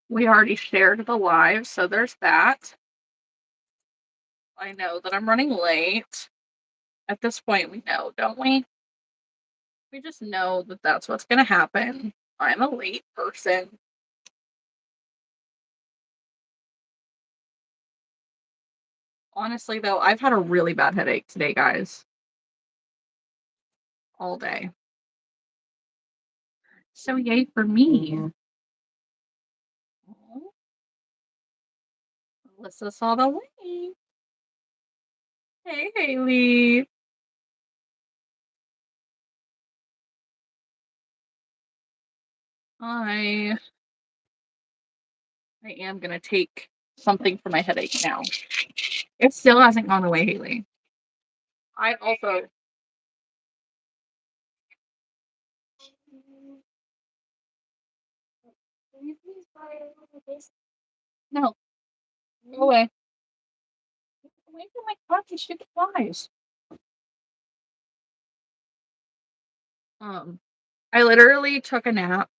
We already shared the live, so there's that. I know that I'm running late. At this point, we know, don't we? We just know that that's what's going to happen. I'm a late person. Honestly, though, I've had a really bad headache today, guys, all day. So, yay for me. Aw, Alyssa saw the link. Hey, Haley. I I am going to take something for my headache now. It still hasn't gone away, Haley. I also. Can you please buy a little this? No, go away. Get away from my couch, you stupid flies. Um, I literally took a nap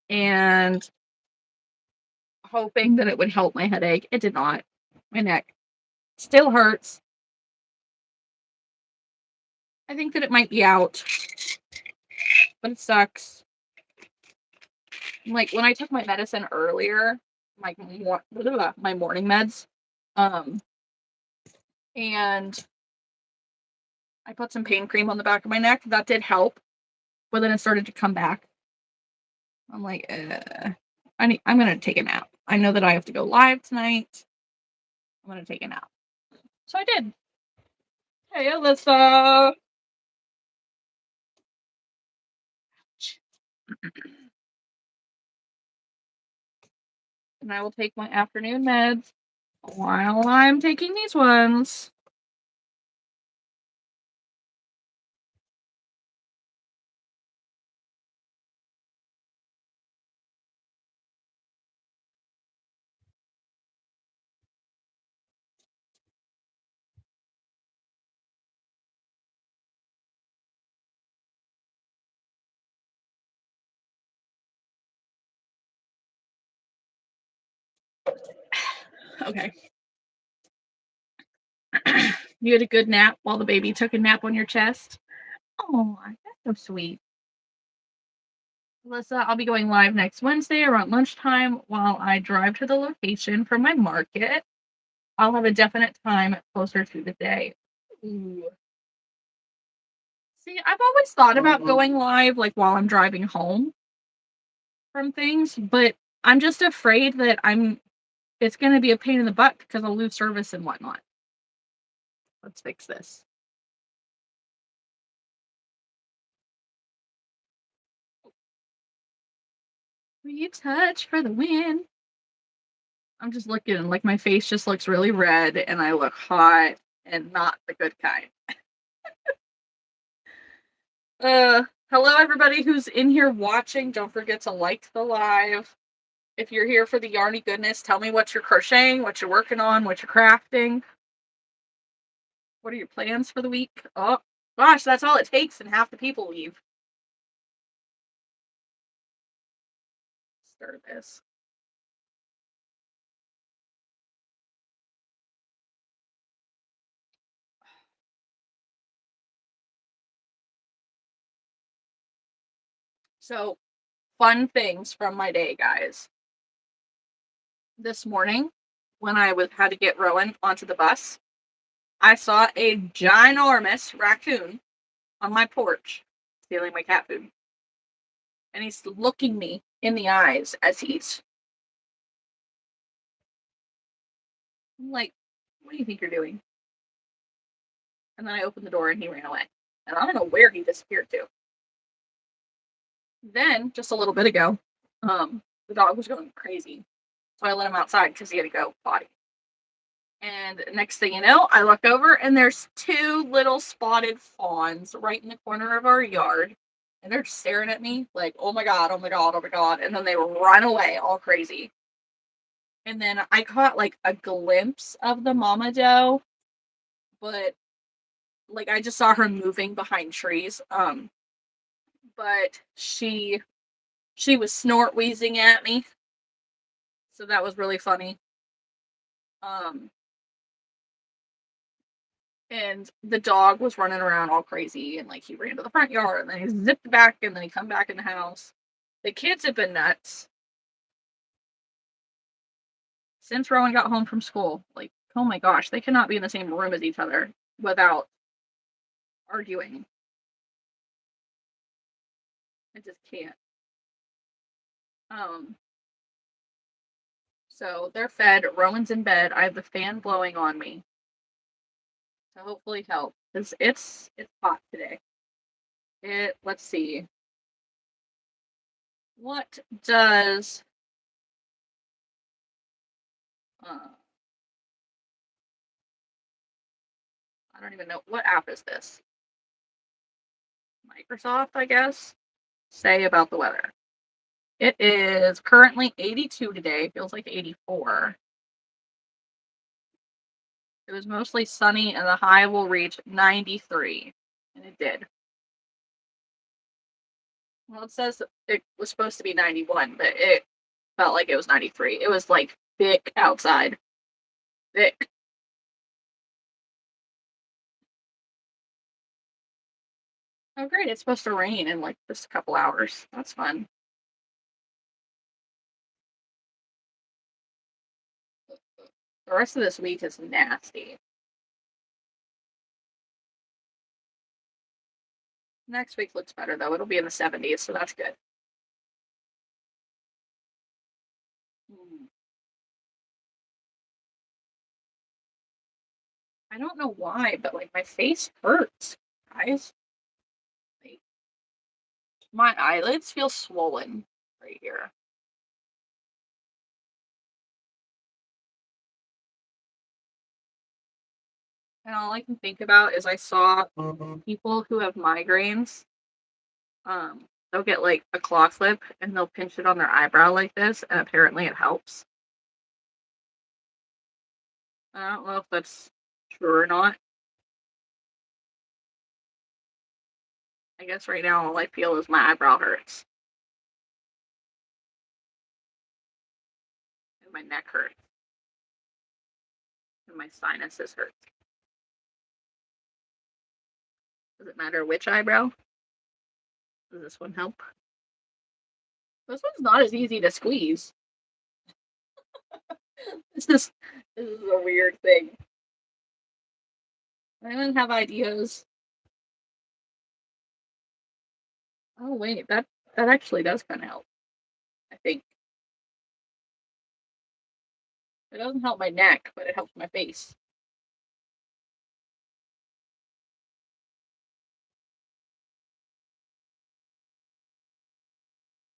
and hoping that it would help my headache. It did not. My neck still hurts. I think that it might be out, but it sucks. Like when I took my medicine earlier, my morning meds, um, and I put some pain cream on the back of my neck. That did help, but then it started to come back. I'm like, I'm gonna take a nap. I know that I have to go live tonight. I'm gonna take a nap. So I did. Hey, Alyssa. And I will take my afternoon meds while I'm taking these ones. Okay. You had a good nap while the baby took a nap on your chest? Oh, that's so sweet. Alyssa, I'll be going live next Wednesday around lunchtime while I drive to the location for my market. I'll have a definite time closer to the day. Ooh. See, I've always thought about going live like while I'm driving home from things, but I'm just afraid that it's gonna be a pain in the butt because I'll lose service and whatnot. Let's fix this. Retouch for the win. I'm just looking like my face just looks really red and I look hot and not the good kind. Hello everybody who's in here watching. Don't forget to like the live. If you're here for the yarny goodness, tell me what you're crocheting, what you're working on, what you're crafting. What are your plans for the week? Oh, gosh, that's all it takes and half the people leave. Start this. So, fun things from my day, guys. This morning, when I had to get Rowan onto the bus, I saw a ginormous raccoon on my porch stealing my cat food. And he's looking me in the eyes as I'm like, what do you think you're doing? And then I opened the door and he ran away. And I don't know where he disappeared to. Then, just a little bit ago, the dog was going crazy. So I let him outside because he had to go potty. And next thing you know, I look over and there's two little spotted fawns right in the corner of our yard. And they're staring at me like, oh my God, oh my God, oh my God. And then they run away all crazy. And then I caught like a glimpse of the mama doe, but like I just saw her moving behind trees. But she was snort wheezing at me. So that was really funny. Um, and the dog was running around all crazy, and like he ran to the front yard, and then he zipped back, and then he come back in the house. The kids have been nuts since Rowan got home from school. Like, oh my gosh, they cannot be in the same room as each other without arguing. I just can't. Um, so they're fed. Rowan's in bed. I have the fan blowing on me to hopefully help because it's hot today. Let's see. What does uh, I don't even know what app is this? Microsoft, I guess. Say about the weather. It is currently 82 today. Feels like 84. It was mostly sunny, and the high will reach 93. And it did. Well, it says it was supposed to be 91, but it felt like it was 93. It was like thick outside. Thick. Oh, great. It's supposed to rain in like just a couple hours. That's fun. The rest of this week is nasty. Next week looks better, though. It'll be in the 70s, so that's good. Hmm. I don't know why, but like my face hurts, guys. Like, my eyelids feel swollen right here. And all I can think about is I saw people who have migraines, they'll get like a claw clip and they'll pinch it on their eyebrow like this, and apparently it helps. I don't know if that's true or not. I guess right now all I feel is my eyebrow hurts and my neck hurts and my sinuses hurt. Does it matter which eyebrow? Does this one help? This one's not as easy to squeeze. This is a weird thing. I don't have ideas. Oh wait, that actually does kind of help. I think it doesn't help my neck, but it helps my face.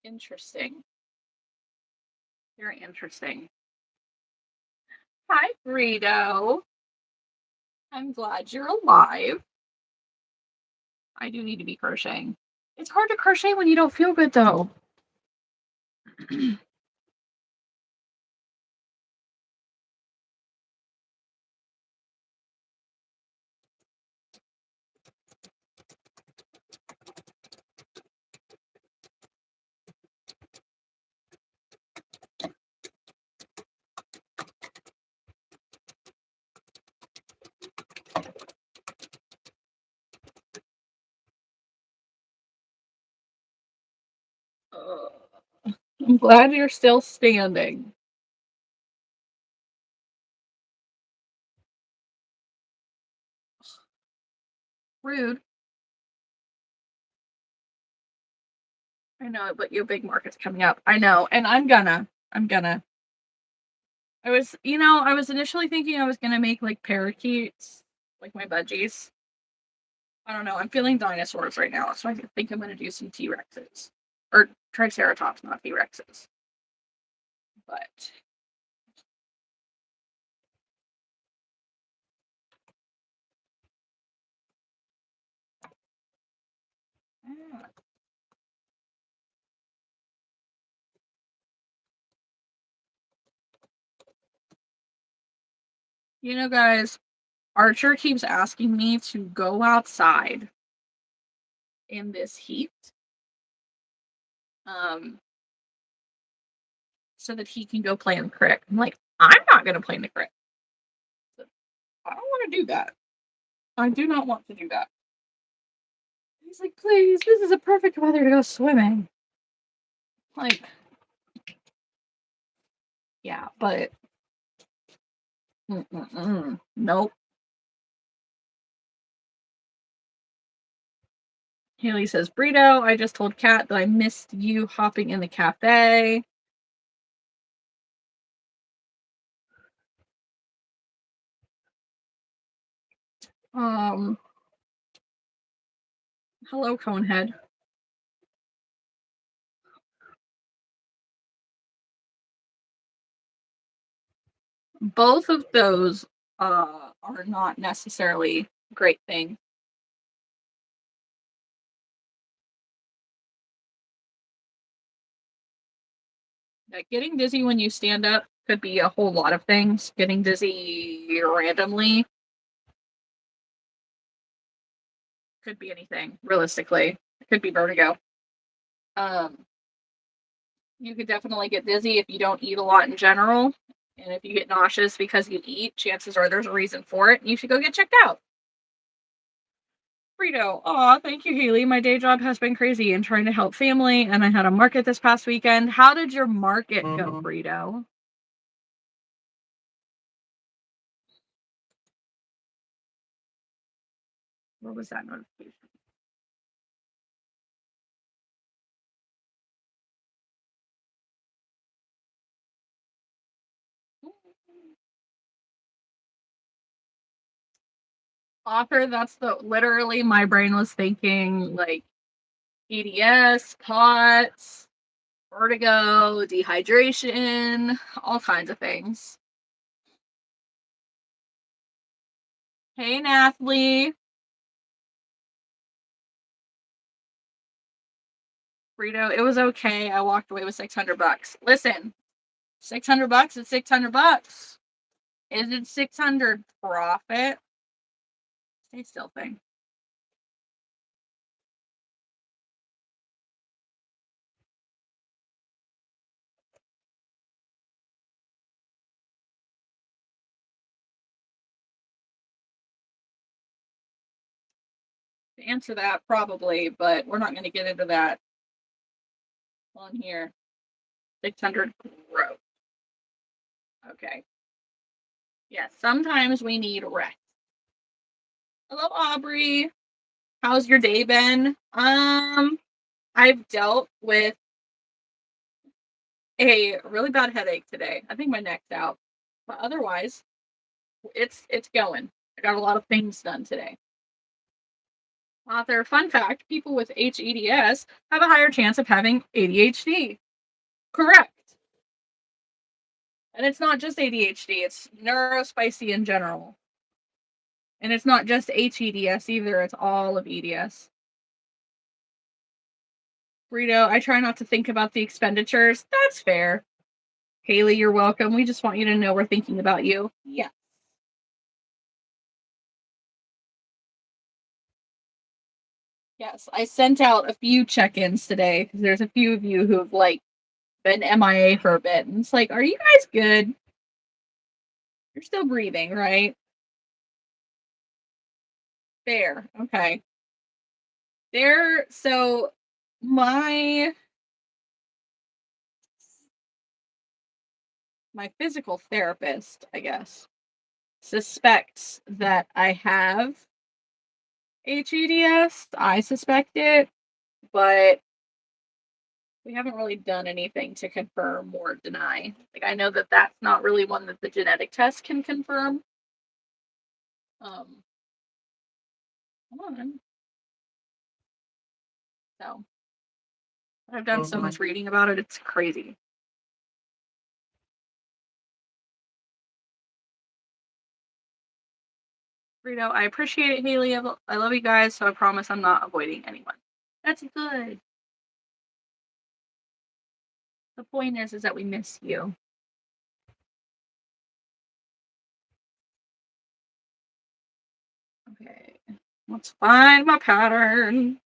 Interesting. Very interesting. Hi, Frito. I'm glad you're alive. I do need to be crocheting. It's hard to crochet when you don't feel good, though. I'm glad you're still standing. Rude. I know, but your big market's coming up. I know, and I'm gonna. I was initially thinking I was gonna make like parakeets, like my budgies. I don't know. I'm feeling dinosaurs right now, so I think I'm gonna do some T Rexes or Triceratops, not T Rexes. But yeah. Guys, Archer keeps asking me to go outside in this heat. Um, so that he can go play in the creek. I'm like, I'm not going to play in the creek. I don't want to do that. I do not want to do that. He's like, please, this is a perfect weather to go swimming. Like, yeah, but nope. Haley says, Burrito, I just told Kat that I missed you hopping in the cafe. Hello, Conehead. Both of those are not necessarily great things. Like, getting dizzy when you stand up could be a whole lot of things. Getting dizzy randomly could be anything, realistically. It could be vertigo. You could definitely get dizzy if you don't eat a lot in general. And if you get nauseous because you eat, chances are there's a reason for it. And you should go get checked out. Burrito. Aw, thank you, Haley. My day job has been crazy and trying to help family. And I had a market this past weekend. How did your market go, Burrito? What was that notification? Author, that's literally my brain was thinking like EDS, POTS, vertigo, dehydration, all kinds of things. Hey, Nathalie. Burrito, it was okay. I walked away with $600. Listen, $600 is $600. Is it 600 profit? Stay still thing. To answer that, probably, but we're not going to get into that on here. 600 growth. Okay. Yes, sometimes we need rest. Hello, Aubrey. How's your day been? I've dealt with a really bad headache today. I think my neck's out. But otherwise, it's going. I got a lot of things done today. Author, fun fact, people with HEDS have a higher chance of having ADHD. Correct. And it's not just ADHD, it's neurospicy in general. And it's not just HEDS either, it's all of EDS. Burrito, I try not to think about the expenditures. That's fair. Haley, you're welcome. We just want you to know we're thinking about you. Yeah. Yes, I sent out a few check-ins today because there's a few of you who have like been MIA for a bit. And it's like, are you guys good? You're still breathing, right? Fair. Okay. There, so my physical therapist, I guess, suspects that I have HEDS. I suspect it, but we haven't really done anything to confirm or deny. Like, I know that that's not really one that the genetic test can confirm. Come on. So, I've done so much reading about it, it's crazy. Burrito, I appreciate it, Haley. I love you guys, so I promise I'm not avoiding anyone. That's good. The point is that we miss you. Okay, let's find my pattern.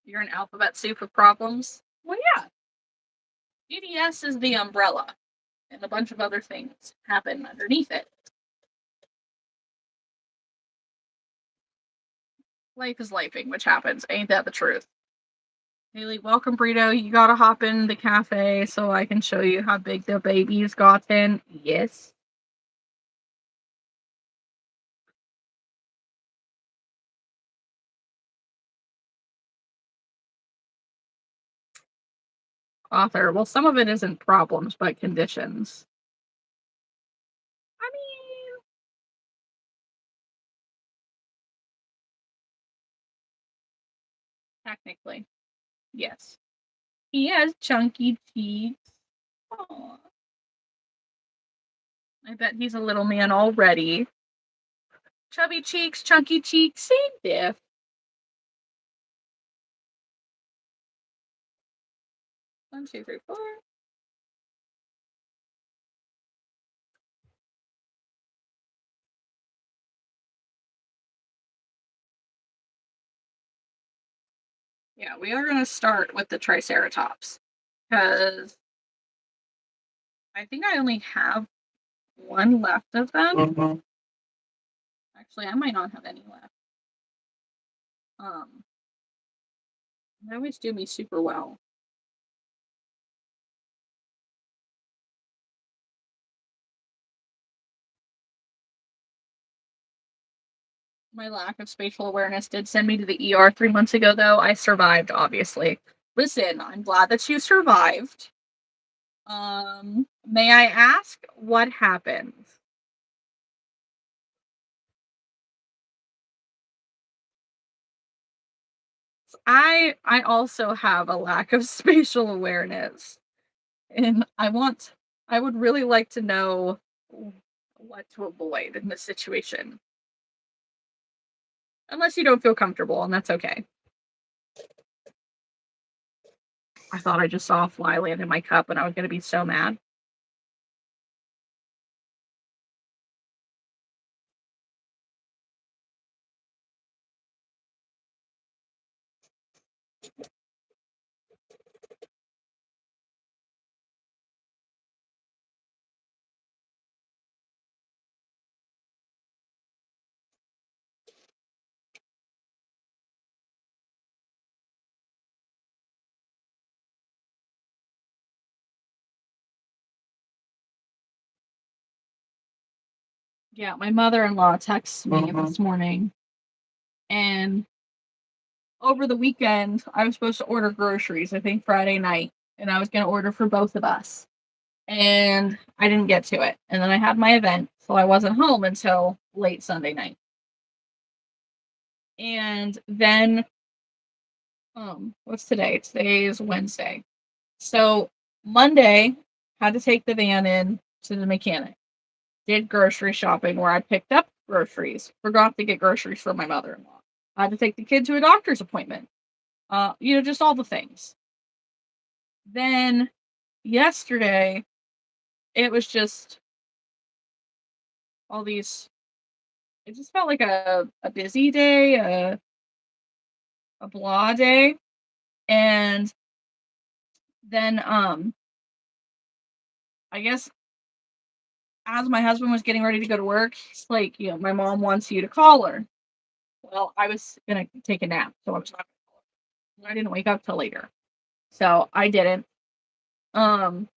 You're an alphabet soup of problems? Well, yeah. GDS is the umbrella, and a bunch of other things happen underneath it. Life is lifing, which happens. Ain't that the truth? Haley, welcome, Burrito. You gotta hop in the cafe so I can show you how big the baby's gotten. Yes. Author. Well, some of it isn't problems, but conditions. I mean, technically, yes. He has chunky cheeks. Aw. I bet he's a little man already. Chubby cheeks, chunky cheeks, same diff. One, two, three, four. Yeah, we are going to start with the Triceratops because I think I only have one left of them. Mm-hmm. Actually, I might not have any left. They always do me super well. My lack of spatial awareness did send me to the ER 3 months ago, though. I survived, obviously. Listen, I'm glad that you survived. May I ask what happened? I also have a lack of spatial awareness, and I would really like to know what to avoid in this situation. Unless you don't feel comfortable, and that's okay. I thought I just saw a fly land in my cup and I was gonna be so mad. Yeah, my mother-in-law texts me this morning, and over the weekend I was supposed to order groceries, I think Friday night, and I was gonna order for both of us. And I didn't get to it. And then I had my event, so I wasn't home until late Sunday night. And then what's today? Today is Wednesday. So Monday, had to take the van in to the mechanic. Did grocery shopping where I picked up groceries. Forgot to get groceries for my mother-in-law. I had to take the kid to a doctor's appointment. Just all the things. Then yesterday, it was just all these. It just felt like a busy day, a blah day. And then I guess as my husband was getting ready to go to work, he's like, my mom wants you to call her. Well, I was gonna take a nap, so I was not gonna call her. I didn't wake up till later. So I didn't. Um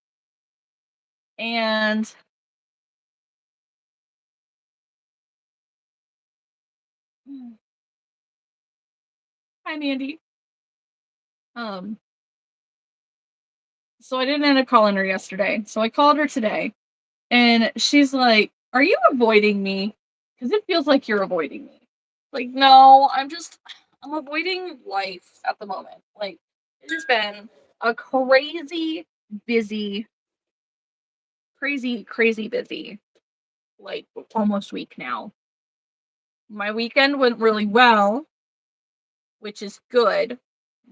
and Hi Mandy. Um so I didn't end up calling her yesterday. So I called her today and she's like, "Are you avoiding me? Because it feels like you're avoiding me." Like, no, I'm avoiding life at the moment. Like, it has been a crazy busy, like almost week now. My weekend went really well, which is good,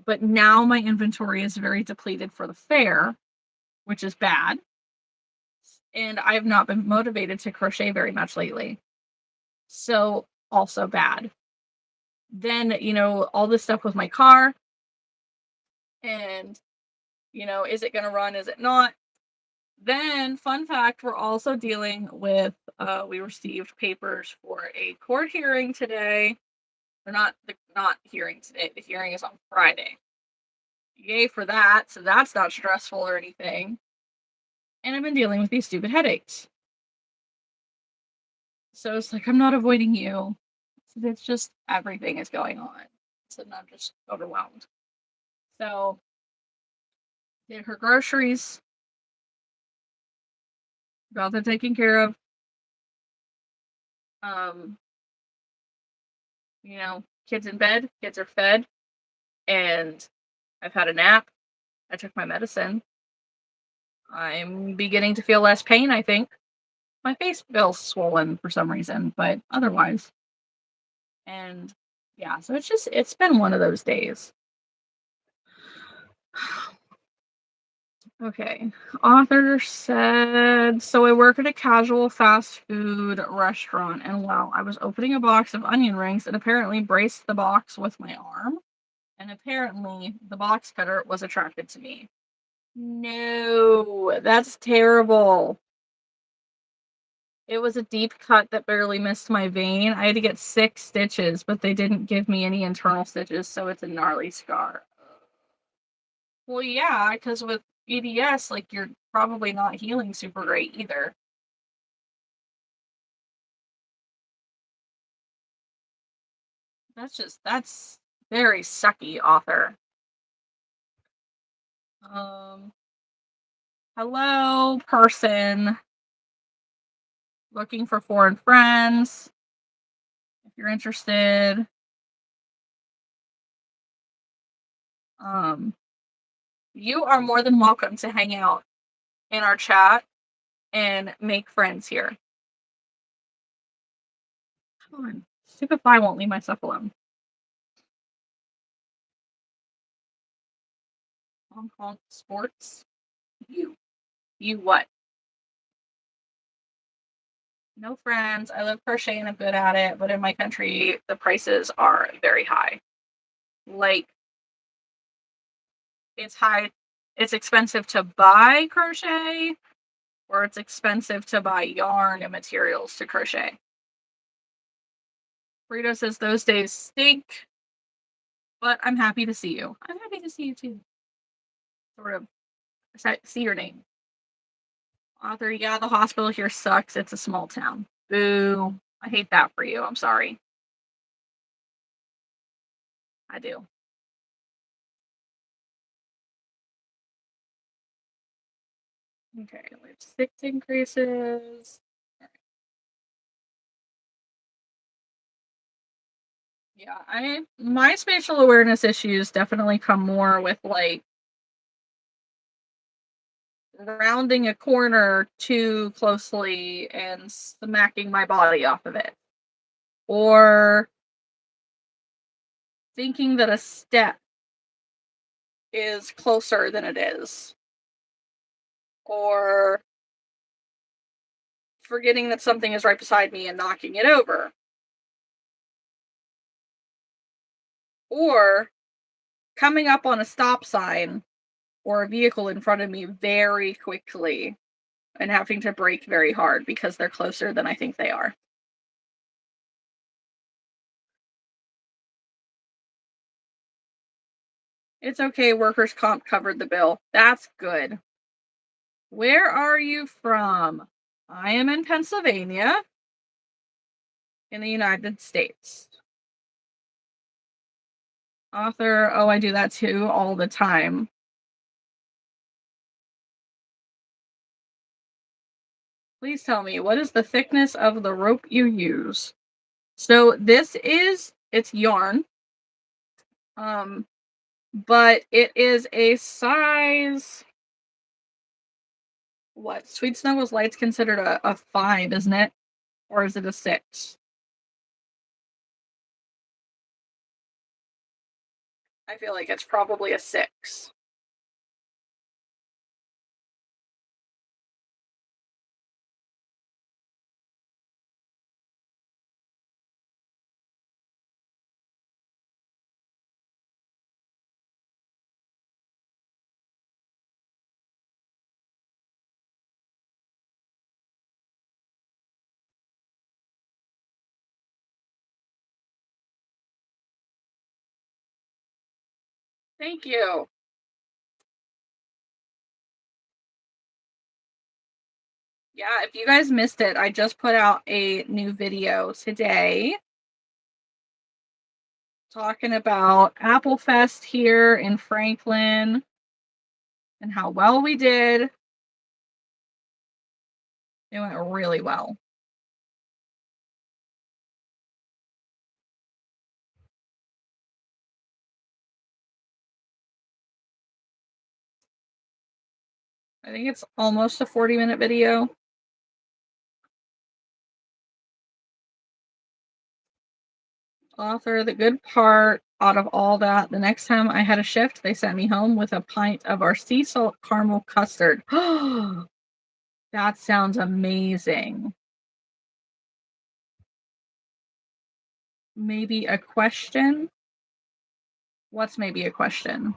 but now my inventory is very depleted for the fair, which is bad. And I have not been motivated to crochet very much lately. So, also bad. Then, all this stuff with my car. And, is it going to run? Is it not? Then, fun fact, we're also dealing with, we received papers for a court hearing today. They're not hearing today. The hearing is on Friday. Yay for that. So that's not stressful or anything. And I've been dealing with these stupid headaches. So it's like, I'm not avoiding you. It's just everything is going on. So I'm just overwhelmed. So, did her groceries, got them taken care of. Um, kids in bed, kids are fed, and I've had a nap. I took my medicine. I'm beginning to feel less pain, I think. My face feels swollen for some reason, but otherwise. And yeah, so it's been one of those days. Okay. Author said, so I work at a casual fast food restaurant, and while I was opening a box of onion rings, it apparently braced the box with my arm, and apparently the box cutter was attracted to me. No, that's terrible. It was a deep cut that barely missed my vein. I had to get 6 stitches, but they didn't give me any internal stitches, so it's a gnarly scar. Well, yeah, because with EDS, like, you're probably not healing super great either. That's very sucky, author. Um, hello, person looking for foreign friends. If you're interested, um, you are more than welcome to hang out in our chat and make friends here. Come on. Stupid fly won't leave myself alone. Hong Kong sports. You. You what? No friends. I love crocheting. I'm good at it, but in my country, the prices are very high. Like, it's high. It's expensive to buy crochet, or it's expensive to buy yarn and materials to crochet. Burrito says those days stink, but I'm happy to see you. I'm happy to see you too. Sort of. See your name. Author, yeah, the hospital here sucks. It's a small town. Boo. I hate that for you. I'm sorry. I do. Okay, we have 6 increases. Yeah, my spatial awareness issues definitely come more with, like, rounding a corner too closely and smacking my body off of it, or thinking that a step is closer than it is, or forgetting that something is right beside me and knocking it over, or coming up on a stop sign or a vehicle in front of me very quickly and having to brake very hard because they're closer than I think they are. It's okay, workers' comp covered the bill. That's good. Where are you from? I am in Pennsylvania, in the United States. Author, oh, I do that too all the time. Please tell me, what is the thickness of the rope you use? So it's yarn. But it is a size, what? Sweet Snuggles Light's considered a 5, isn't it? Or is it a 6? I feel like it's probably a 6. Thank you. Yeah, if you guys missed it, I just put out a new video today talking about Apple Fest here in Franklin and how well we did. It went really well. I think it's almost a 40-minute video. Author, the good part out of all that, the next time I had a shift, they sent me home with a pint of our sea salt caramel custard. That sounds amazing. Maybe a question? What's maybe a question?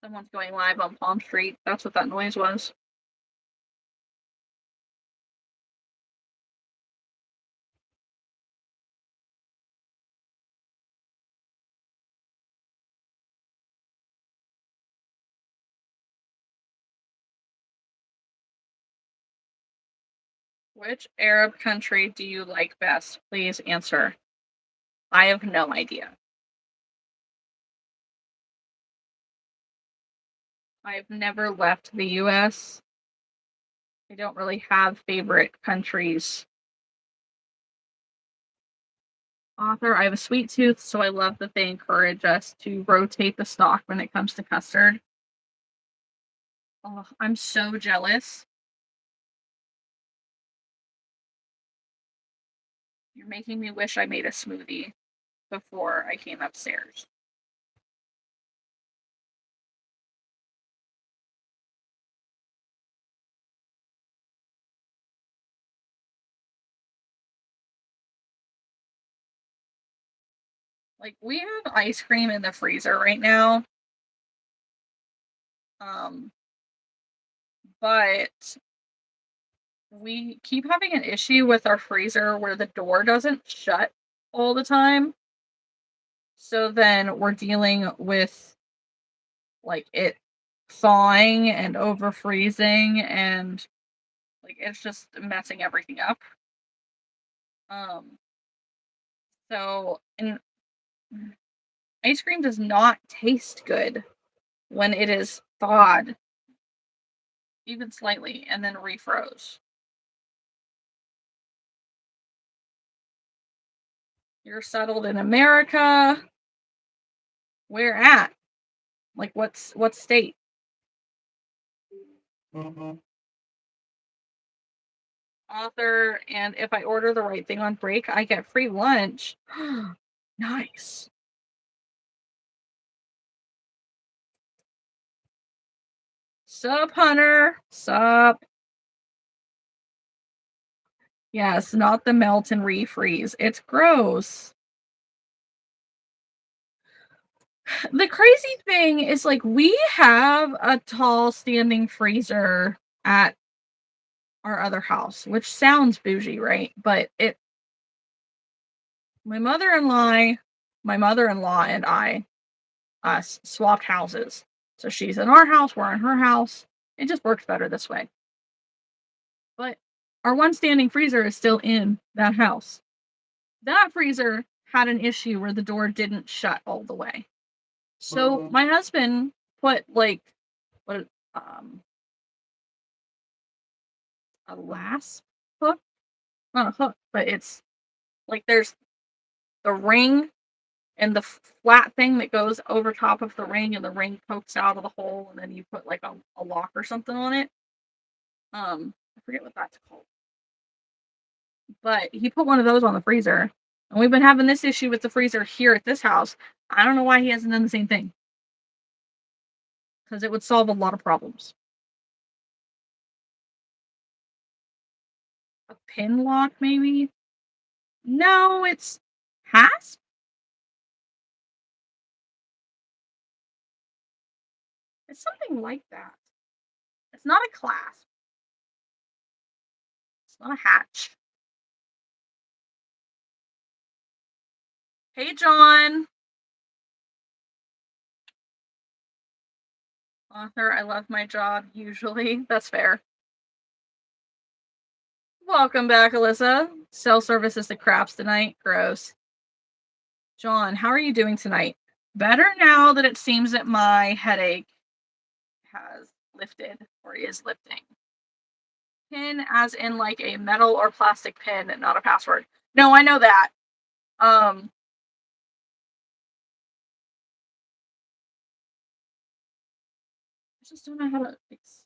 Someone's going live on Palm Street. That's what that noise was. Which Arab country do you like best? Please answer. I have no idea. I've never left the US. I don't really have favorite countries. Author, I have a sweet tooth, so I love that they encourage us to rotate the stock when it comes to custard. Oh, I'm so jealous. You're making me wish I made a smoothie before I came upstairs. Like, we have ice cream in the freezer right now. Um, but we keep having an issue with our freezer where the door doesn't shut all the time. So then we're dealing with like it thawing and over freezing and like it's just messing everything up. Um and ice cream does not taste good when it is thawed even slightly and then refroze. You're settled in America. Where at? Like what state? Author, and if I order the right thing on break, I get free lunch. Nice. Sup, Hunter? Sup? Yes, not the melt and refreeze. It's gross. The crazy thing is, like, we have a tall standing freezer at our other house, which sounds bougie, right? But my mother-in-law, my mother-in-law and I us swapped houses. So she's in our house, we're in her house. It just works better this way. But our one standing freezer is still in that house. That freezer had an issue where the door didn't shut all the way. So my husband put like what a last hook, not a hook, but it's like there's the ring and the flat thing that goes over top of the ring, and the ring pokes out of the hole, and then you put like a lock or something on it. I forget what that's called, but he put one of those on the freezer, and we've been having this issue with the freezer here at this house. I don't know why he hasn't done the same thing because it would solve a lot of problems. A pin lock, maybe? No, it's hasp. It's something like that. It's not a clasp. It's not a hatch. Hey, John. Author, I love my job, usually. That's fair. Welcome back, Alyssa. Cell service is the craps tonight. Gross. John, how are you doing tonight? Better now that it seems that my headache has lifted or is lifting. Pin as in like a metal or plastic pin, not a password. No, I know that. I just don't know how to fix.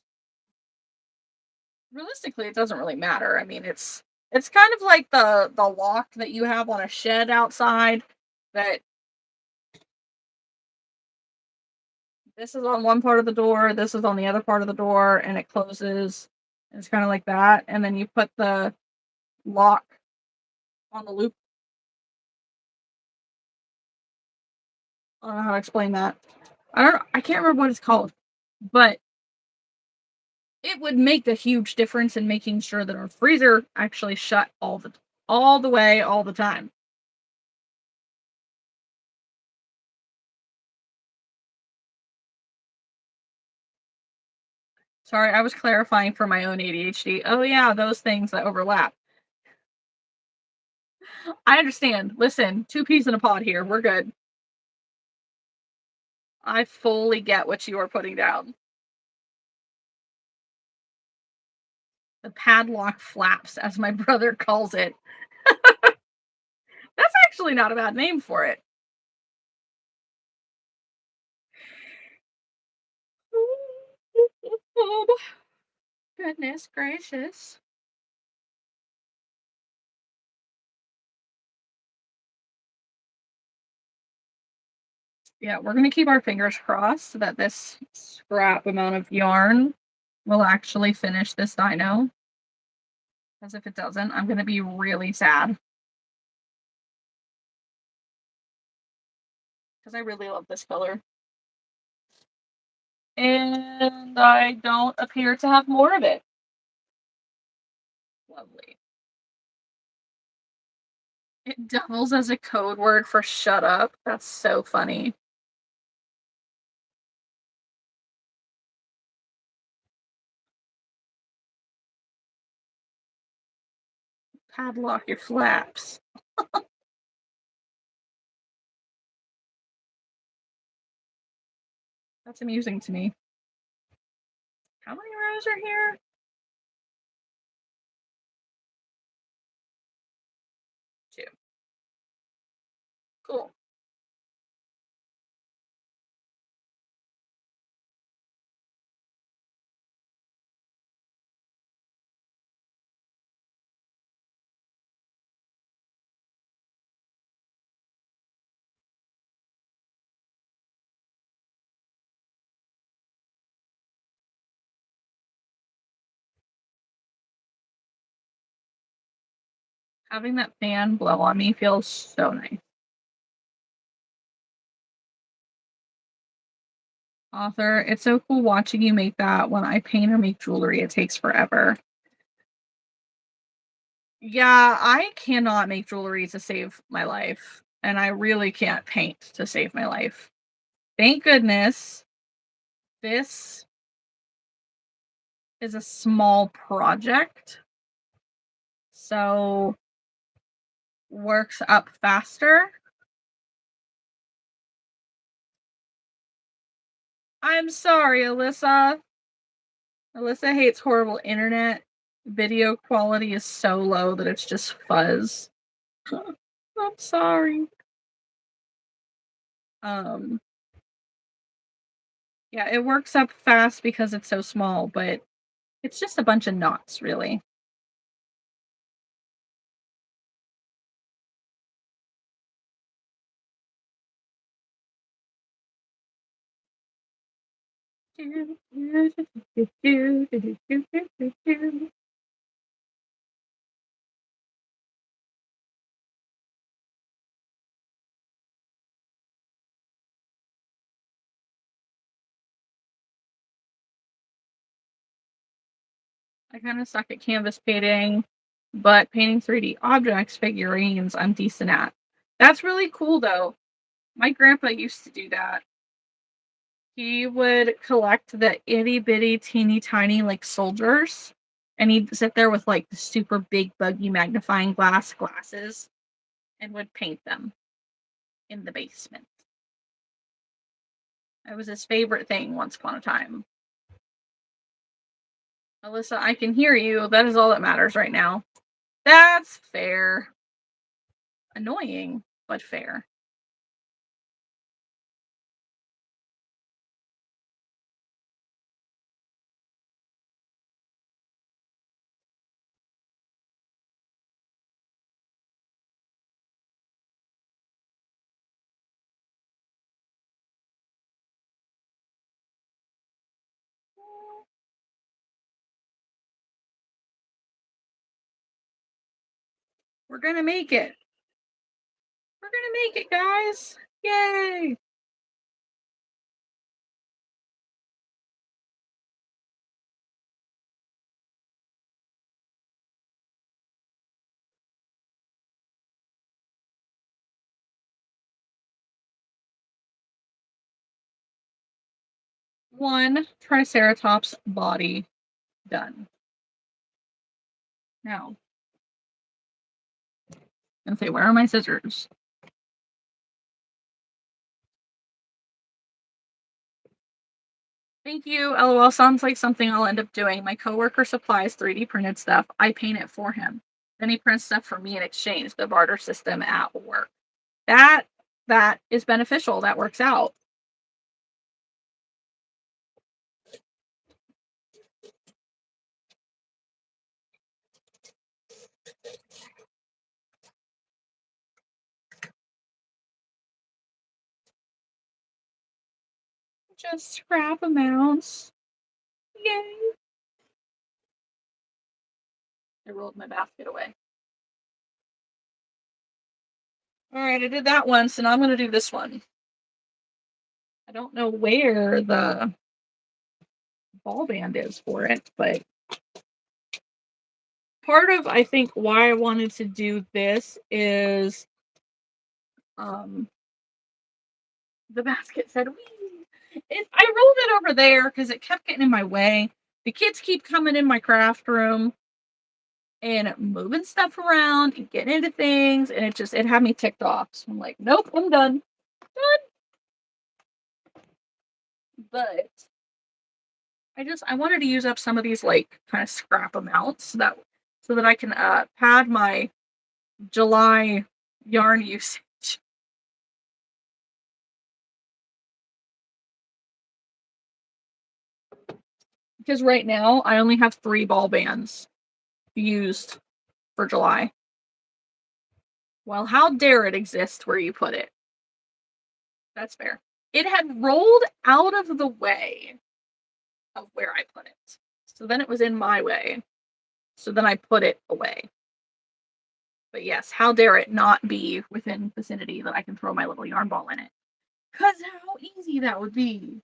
Realistically, it doesn't really matter. I mean, it's kind of like the lock that you have on a shed outside that this is on one part of the door, this is on the other part of the door, and it closes. And it's kind of like that. And then you put the lock on the loop. I don't know how to explain that. I can't remember what it's called, but it would make a huge difference in making sure that our freezer actually shut all the way, all the time. Sorry, I was clarifying for my own ADHD. Oh yeah, those things that overlap. I understand. Listen, two peas in a pod here. We're good. I fully get what you are putting down. The padlock flaps, as my brother calls it. That's actually not a bad name for it. Oh, goodness gracious. Yeah, we're going to keep our fingers crossed that this scrap amount of yarn will actually finish this dino. Because if it doesn't, I'm going to be really sad. Because I really love this color. And I don't appear to have more of it. Lovely. It doubles as a code word for shut up. That's so funny. Padlock your flaps. That's amusing to me. How many rows are here? 2. Cool. Having that fan blow on me feels so nice. Author, it's so cool watching you make that. When I paint or make jewelry, it takes forever. Yeah, I cannot make jewelry to save my life, and I really can't paint to save my life. Thank goodness this is a small project, so works up faster. I'm sorry, Alyssa. Alyssa hates horrible internet. Video quality is so low that it's just fuzz. I'm sorry. Um, yeah, it works up fast because it's so small, but it's just a bunch of knots, really. I kind of suck at canvas painting, but painting 3D objects, figurines, I'm decent at. That's really cool though. My grandpa used to do that. He would collect the itty bitty teeny tiny like soldiers, and he'd sit there with like the super big buggy magnifying glasses and would paint them in the basement. It was his favorite thing once upon a time. Alyssa, I can hear you. That is all that matters right now. That's fair. Annoying, but fair. We're gonna make it. We're gonna make it, guys. Yay! One Triceratops body done. Now, and say, where are my scissors? Thank you. LOL sounds like something I'll end up doing. My coworker supplies 3D printed stuff. I paint it for him. Then he prints stuff for me in exchange. The barter system at work. That that is beneficial. That works out. Just scrap amounts. Yay. I rolled my basket away. All right, I did that one, so now I'm going to do this one. I don't know where the ball band is for it, but part of I think why I wanted to do this is the basket said wee. I rolled it over there because it kept getting in my way. The kids keep coming in my craft room and moving stuff around and getting into things, and it had me ticked off. So I'm like, nope, I'm done. But I wanted to use up some of these like kind of scrap amounts so that I can pad my July yarn usage. Because right now I only have 3 ball bands used for July. Well, how dare it exist where you put it? That's fair. It had rolled out of the way of where I put it. So then it was in my way. So then I put it away. But yes, how dare it not be within vicinity that I can throw my little yarn ball in it? Because how easy that would be.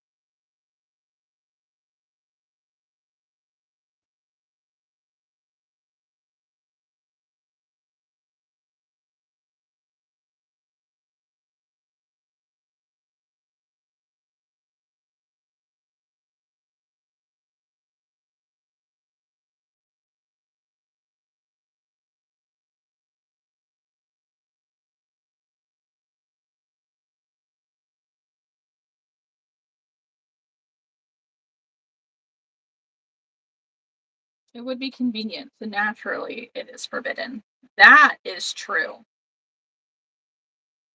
It would be convenient, so naturally it is forbidden. That is true.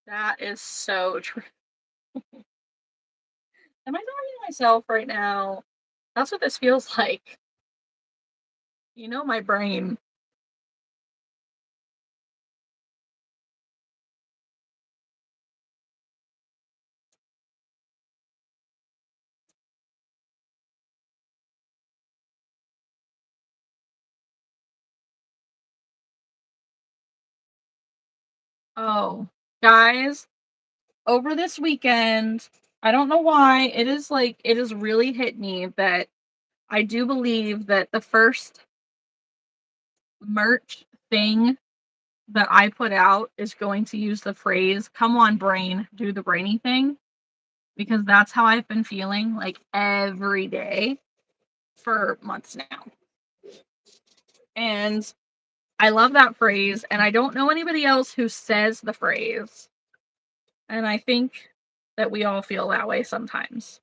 That is so true. Am I talking to myself right now? That's what this feels like. You know, my brain. Oh, guys, over this weekend, I don't know why, it has really hit me that I do believe that the first merch thing that I put out is going to use the phrase, "Come on, brain, do the brainy thing," because that's how I've been feeling like every day for months now. And I love that phrase, and I don't know anybody else who says the phrase. And I think that we all feel that way sometimes.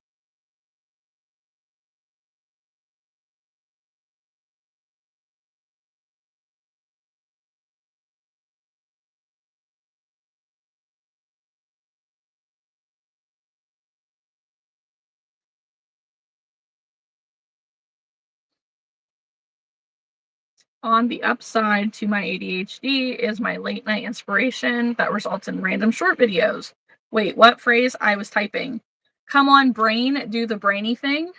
On the upside to my ADHD is my late night inspiration that results in random short videos. Wait, what phrase? I was typing. Come on, brain, do the brainy thing.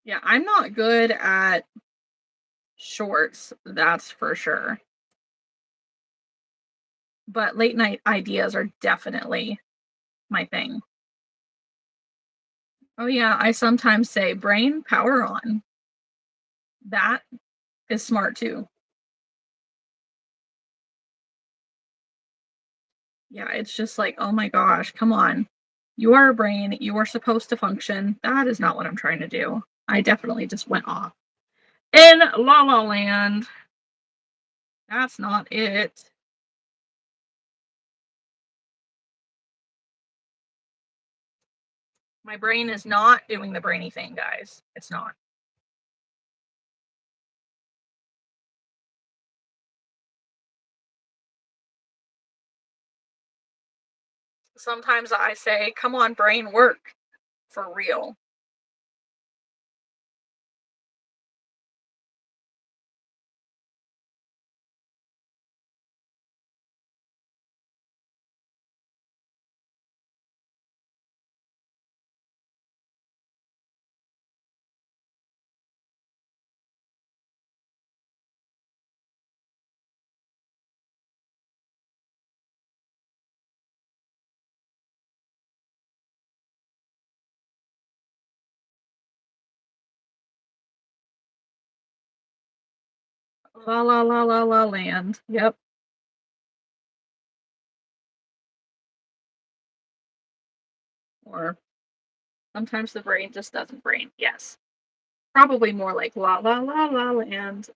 Yeah, I'm not good at shorts, that's for sure. But late night ideas are definitely my thing. Oh, yeah, I sometimes say, brain, power on. That is smart too. Yeah, it's just like, oh my gosh, come on. You are a brain. You are supposed to function. That is not what I'm trying to do. I definitely just went off. In La La Land. That's not it. My brain is not doing the brainy thing, guys. It's not. Sometimes I say, come on, brain, work for real. La la la la la land. Yep. Or sometimes the brain just doesn't brain. Yes. Probably more like la la la la land.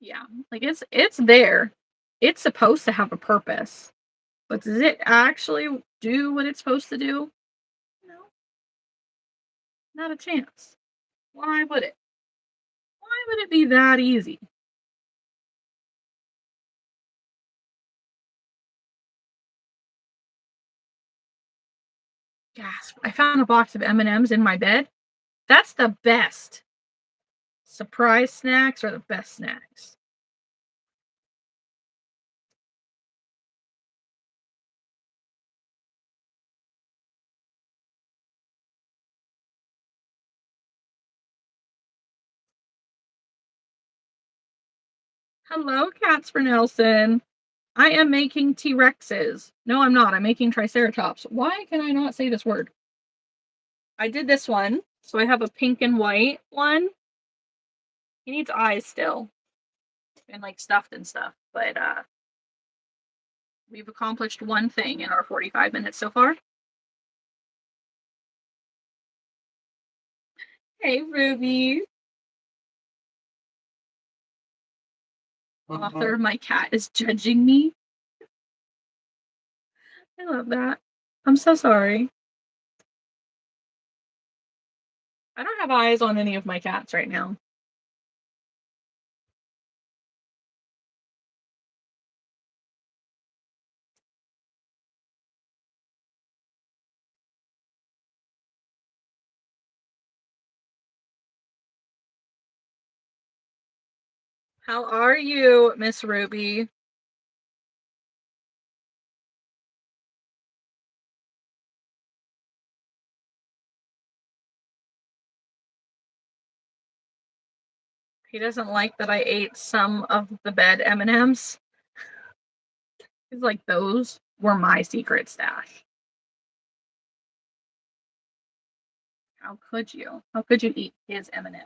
Yeah. Like it's there. It's supposed to have a purpose. But does it actually do what it's supposed to do? No, not a chance. Why would it? Why would it be that easy? Gasp. I found a box of M&Ms in my bed. That's the best. Surprise snacks are the best snacks. Hello, Cats for Nelson. I am making T-Rexes. No, I'm not. I'm making Triceratops. Why can I not say this word? I did this one. So I have a pink and white one. He needs eyes still and like stuffed and stuff. But we've accomplished one thing in our 45 minutes so far. Hey, Ruby. Author, my cat is judging me. I love that. I'm so sorry. I don't have eyes on any of my cats right now. How are you, Miss Ruby? He doesn't like that I ate some of the bed M&Ms. He's like, those were my secret stash. How could you? How could you eat his M&Ms?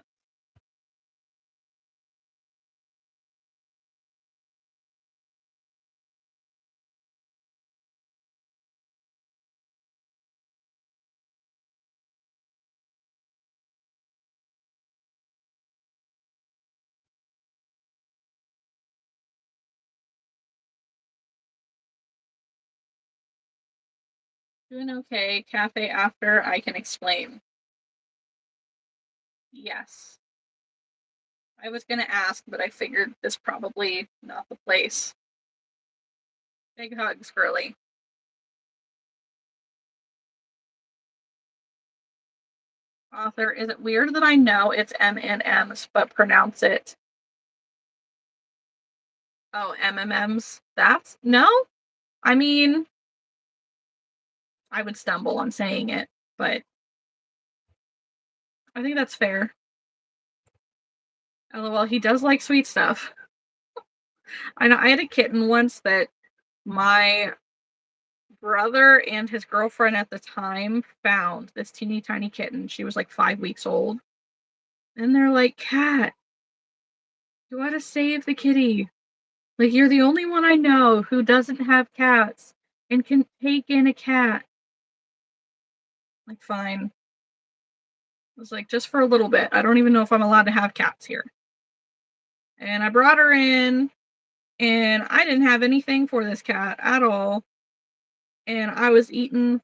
Doing okay. Cafe after, I can explain. Yes. I was gonna ask, but I figured this probably not the place. Big hugs, girly. Author, is it weird that I know it's M and M's, but pronounce it? Oh, MMMs. That's no. I mean, I would stumble on saying it, but I think that's fair. LOL, he does like sweet stuff. I know I had a kitten once that my brother and his girlfriend at the time found this teeny tiny kitten. She was like 5 weeks old. And they're like, Cat, you gotta save the kitty. Like, you're the only one I know who doesn't have cats and can take in a cat. Like, fine. I was like, just for a little bit. I don't even know if I'm allowed to have cats here. And I brought her in, and I didn't have anything for this cat at all. And I was eating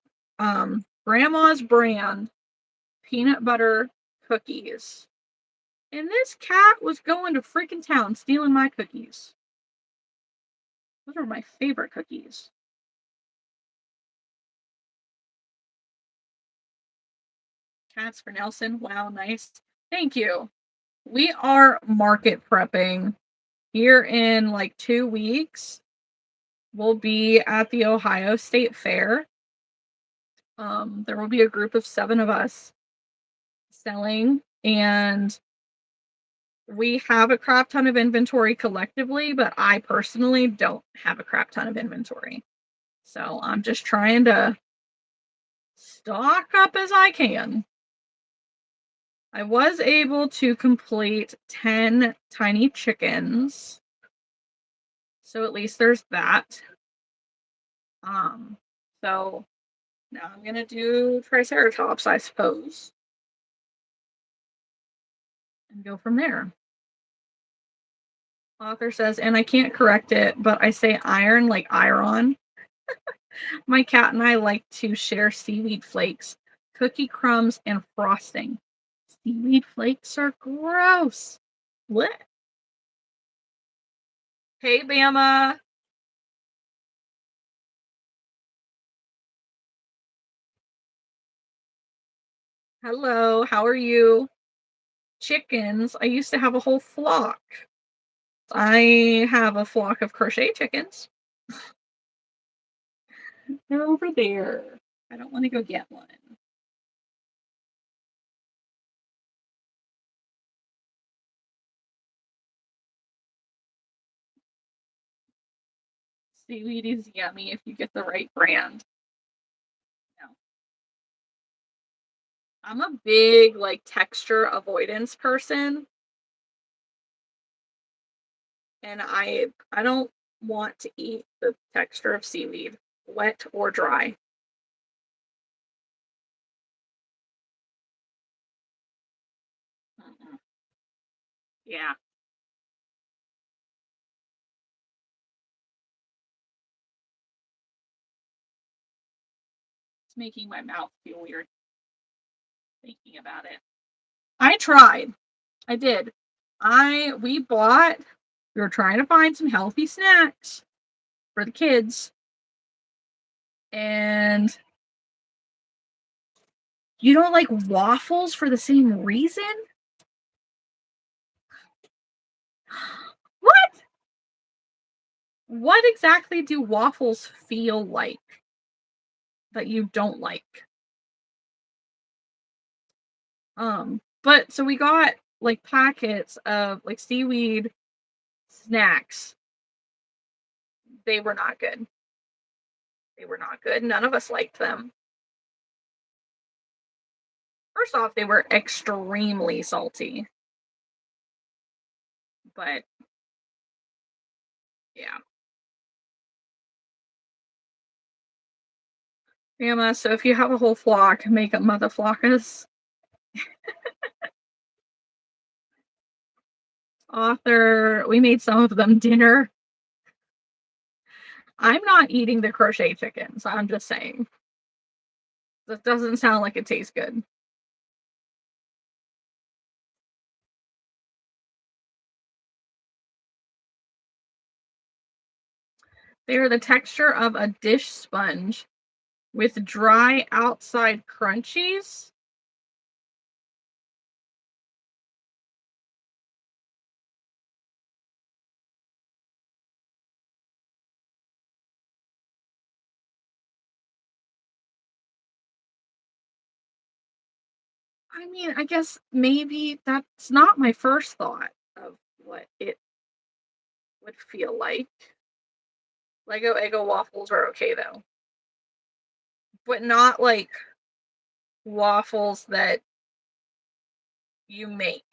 grandma's brand peanut butter cookies. And this cat was going to freaking town stealing my cookies. Those are my favorite cookies. Cats for Nelson. Wow, nice. Thank you. We are market prepping here in like 2 weeks. We'll be at the Ohio State Fair. There will be a group of 7 of us selling, and we have a crap ton of inventory collectively, but I personally don't have a crap ton of inventory. So I'm just trying to stock up as I can. I was able to complete 10 tiny chickens. So at least there's that. So now I'm gonna do Triceratops, I suppose. And go from there. Author says, and I can't correct it, but I say iron like iron. My cat and I like to share seaweed flakes, cookie crumbs, and frosting. Seaweed flakes are gross. What? Hey, Bama. Hello, how are you? Chickens. I used to have a whole flock. I have a flock of crochet chickens. They're over there. I don't want to go get one. Seaweed is yummy if you get the right brand. No. I'm a big like texture avoidance person, and I don't want to eat the texture of seaweed, wet or dry. Mm-mm. Yeah, it's making my mouth feel weird thinking about it. I tried. I did. We were trying to find some healthy snacks for the kids. And you don't like waffles for the same reason? What? What exactly do waffles feel like that you don't like? But so we got like packets of like seaweed snacks. They were not good. They were not good. None of us liked them. First off, they were extremely salty. But yeah. Grandma, so if you have a whole flock, make them mother flockers. Author, we made some of them dinner. I'm not eating the crochet chickens. I'm just saying. That doesn't sound like it tastes good. They are the texture of a dish sponge with dry outside crunchies. I mean, I guess maybe that's not my first thought of what it would feel like. Lego Eggo waffles are okay though, but not like waffles that you make.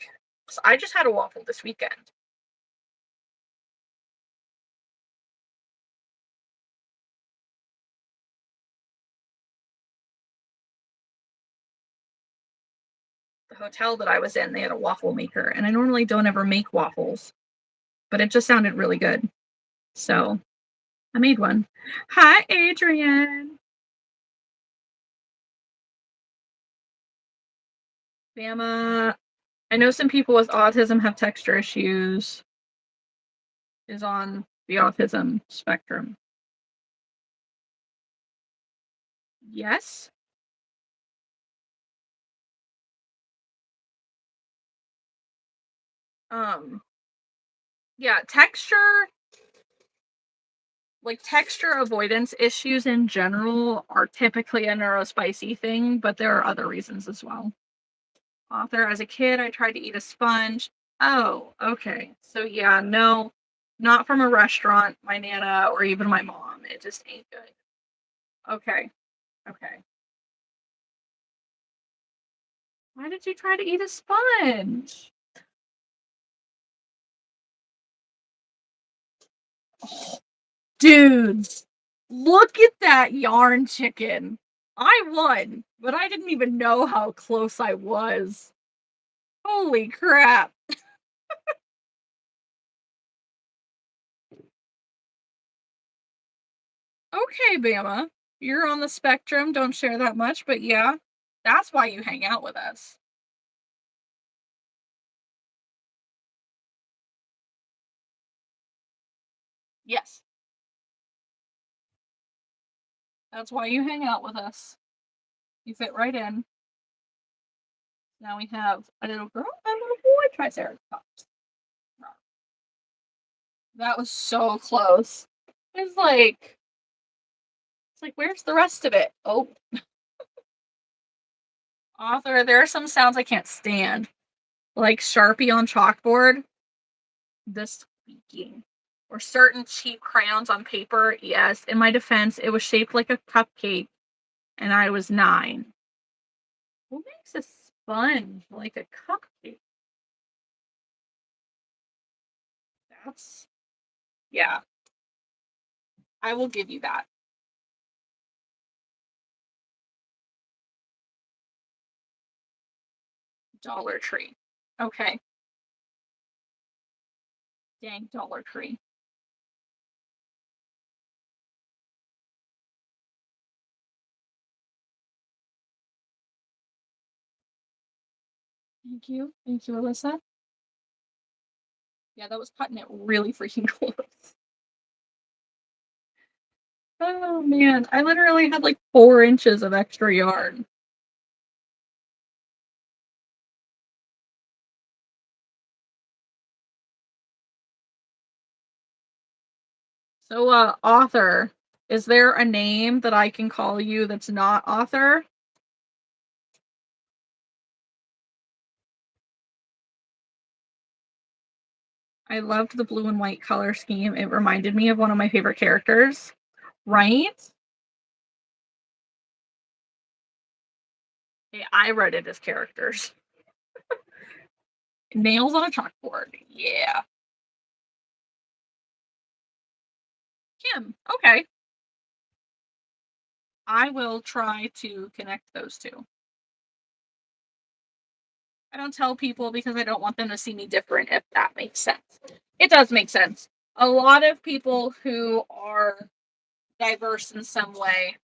So I just had a waffle this weekend. The hotel that I was in, they had a waffle maker, and I normally don't ever make waffles, but it just sounded really good. So I made one. Hi, Adrian. Bama. I know some people with autism have texture issues, is on the autism spectrum. Yes. Um, yeah, texture avoidance issues in general are typically a neurospicy thing, but there are other reasons as well. Author, as a kid, I tried to eat a sponge. Oh, okay. So yeah, no, not from a restaurant, my nana, or even my mom. It just ain't good. Okay. Okay. Why did you try to eat a sponge? Dudes, look at that yarn chicken. I won, but I didn't even know how close I was. Holy crap. Okay, Bama. You're on the spectrum. Don't share that much, but yeah, that's why you hang out with us. Yes, that's why you hang out with us. You fit right in. Now we have a little girl and a little boy triceratops. That was so close. It's like, where's the rest of it? Oh, author, there are some sounds I can't stand. Like Sharpie on chalkboard, the squeaking. Or certain cheap crayons on paper. Yes, in my defense, it was shaped like a cupcake, and I was 9. What makes a sponge like a cupcake? That's, yeah, I will give you that. Dollar Tree. Okay. Dang, Dollar Tree. Thank you. Thank you, Alyssa. Yeah, that was cutting it really freaking close. Oh man, I literally had like 4 inches of extra yarn. So, author, is there a name that I can call you that's not author? I loved the blue and white color scheme. It reminded me of one of my favorite characters, right? I read it as characters. Nails on a chalkboard. Yeah. Kim. Okay. I will try to connect those two. I don't tell people because I don't want them to see me different, if that makes sense. It does make sense. A lot of people who are diverse in some way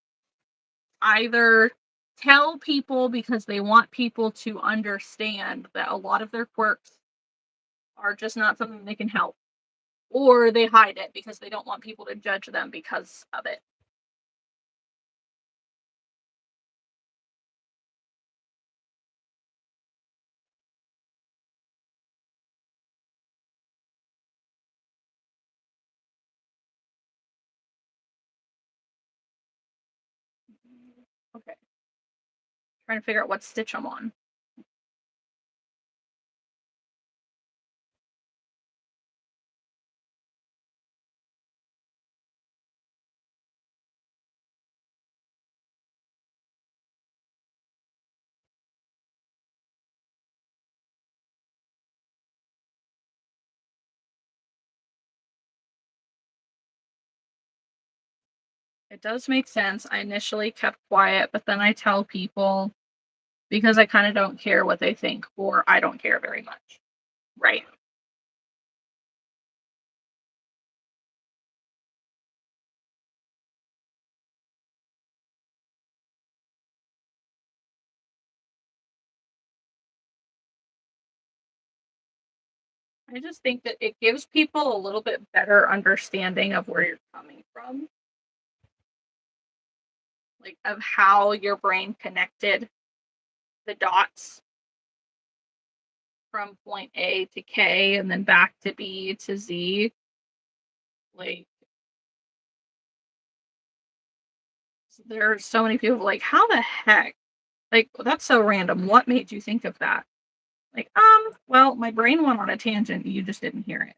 either tell people because they want people to understand that a lot of their quirks are just not something they can help, or they hide it because they don't want people to judge them because of it. Okay. Trying to figure out what stitch I'm on. It does make sense. I initially kept quiet, but then I tell people because I kind of don't care what they think, or I don't care very much. Right. I just think that it gives people a little bit better understanding of where you're coming from, like of how your brain connected the dots from point A to K and then back to B to Z. Like, there's so many people like, how the heck? Like, that's so random. What made you think of that? Like, well, my brain went on a tangent. You just didn't hear it.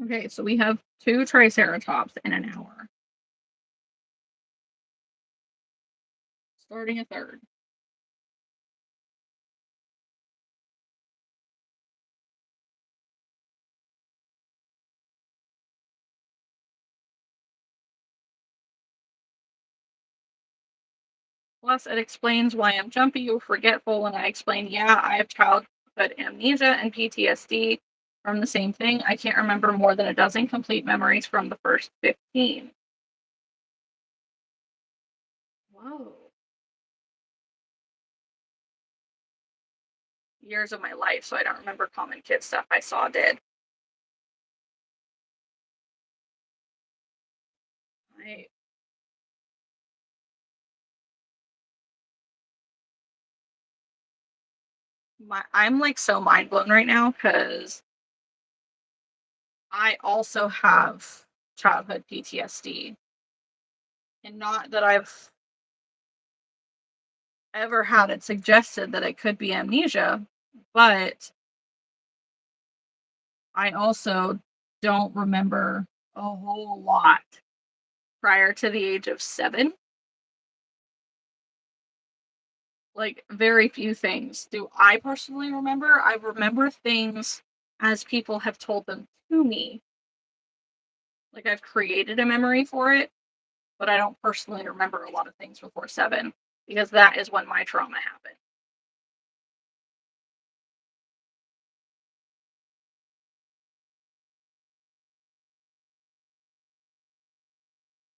Okay, so we have two Triceratops in an hour, starting a third. Plus, it explains why I'm jumpy or forgetful when I explain, yeah, I have childhood amnesia and PTSD from the same thing. I can't remember more than a dozen complete memories from the first 15. Whoa. Years of my life, so I don't remember common kid stuff I saw did. I, I'm like so mind blown right now because I also have childhood PTSD. And not that I've ever had it suggested that it could be amnesia, but I also don't remember a whole lot prior to the age of 7. Like, very few things do I personally remember. I remember things as people have told them to me. Like, I've created a memory for it, but I don't personally remember a lot of things before 7 because that is when my trauma happened.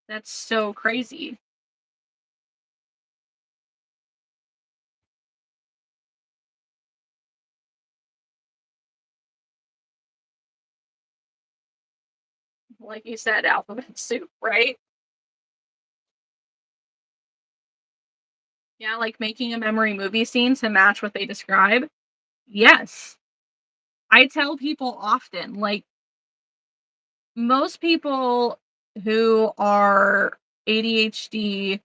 That's so crazy. Like you said, alphabet soup, right? Yeah, like making a memory movie scene to match what they describe. Yes. I tell people often, like, most people who are ADHD,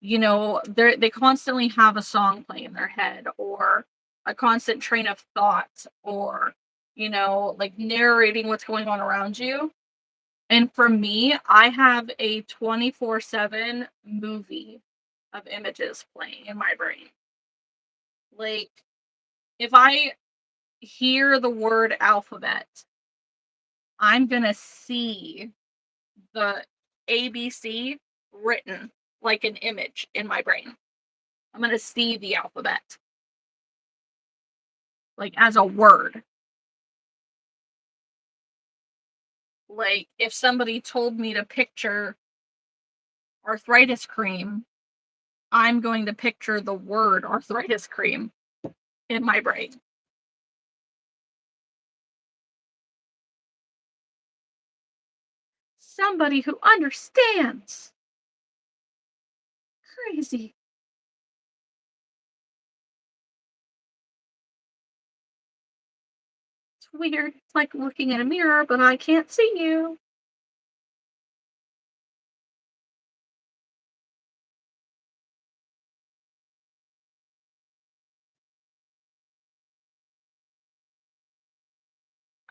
they constantly have a song playing in their head or a constant train of thought or, like narrating what's going on around you. And for me, I have a 24/7 movie of images playing in my brain. Like, if I hear the word alphabet, I'm going to see the ABC written like an image in my brain. I'm going to see the alphabet like as a word. Like if somebody told me to picture arthritis cream, I'm going to picture the word arthritis cream in my brain. Somebody who understands. Crazy. It's weird. It's like looking in a mirror, but I can't see you.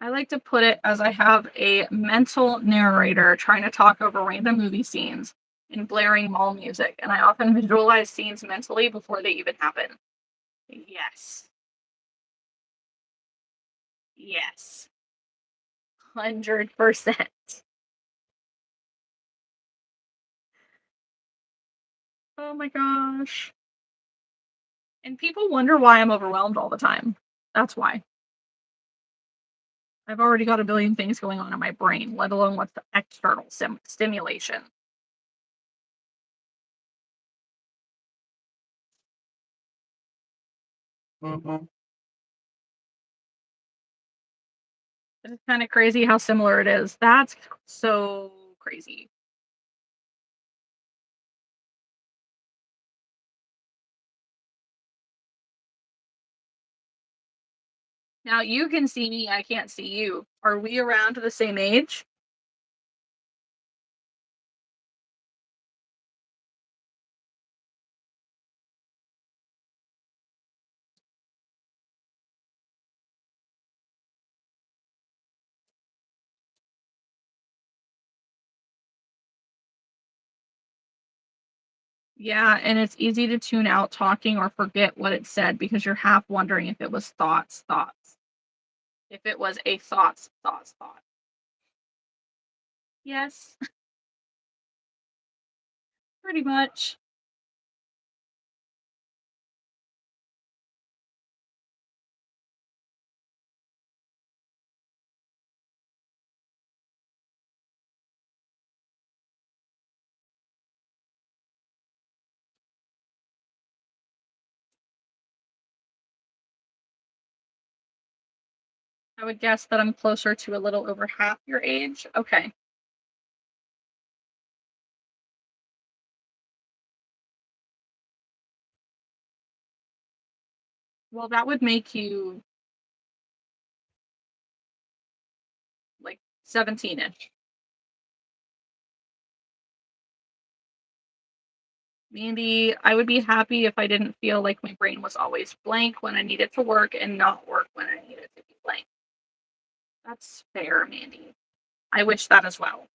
I like to put it as I have a mental narrator trying to talk over random movie scenes in blaring mall music, and I often visualize scenes mentally before they even happen. Yes. Yes. 100%. Oh my gosh. And people wonder why I'm overwhelmed all the time. That's why. I've already got a billion things going on in my brain, let alone what's the external stimulation. Mhm. It's kind of crazy how similar it is. That's so crazy. Now you can see me, I can't see you. Are we around the same age? Yeah, and it's easy to tune out talking or forget what it said because you're half wondering if it was thoughts. If it was a thought. Yes, pretty much. I would guess that I'm closer to a little over half your age. Okay. Well, that would make you like 17-ish. Maybe I would be happy if I didn't feel like my brain was always blank when I needed to work and not work when I needed to be blank. That's fair, Mandy. I wish that as well.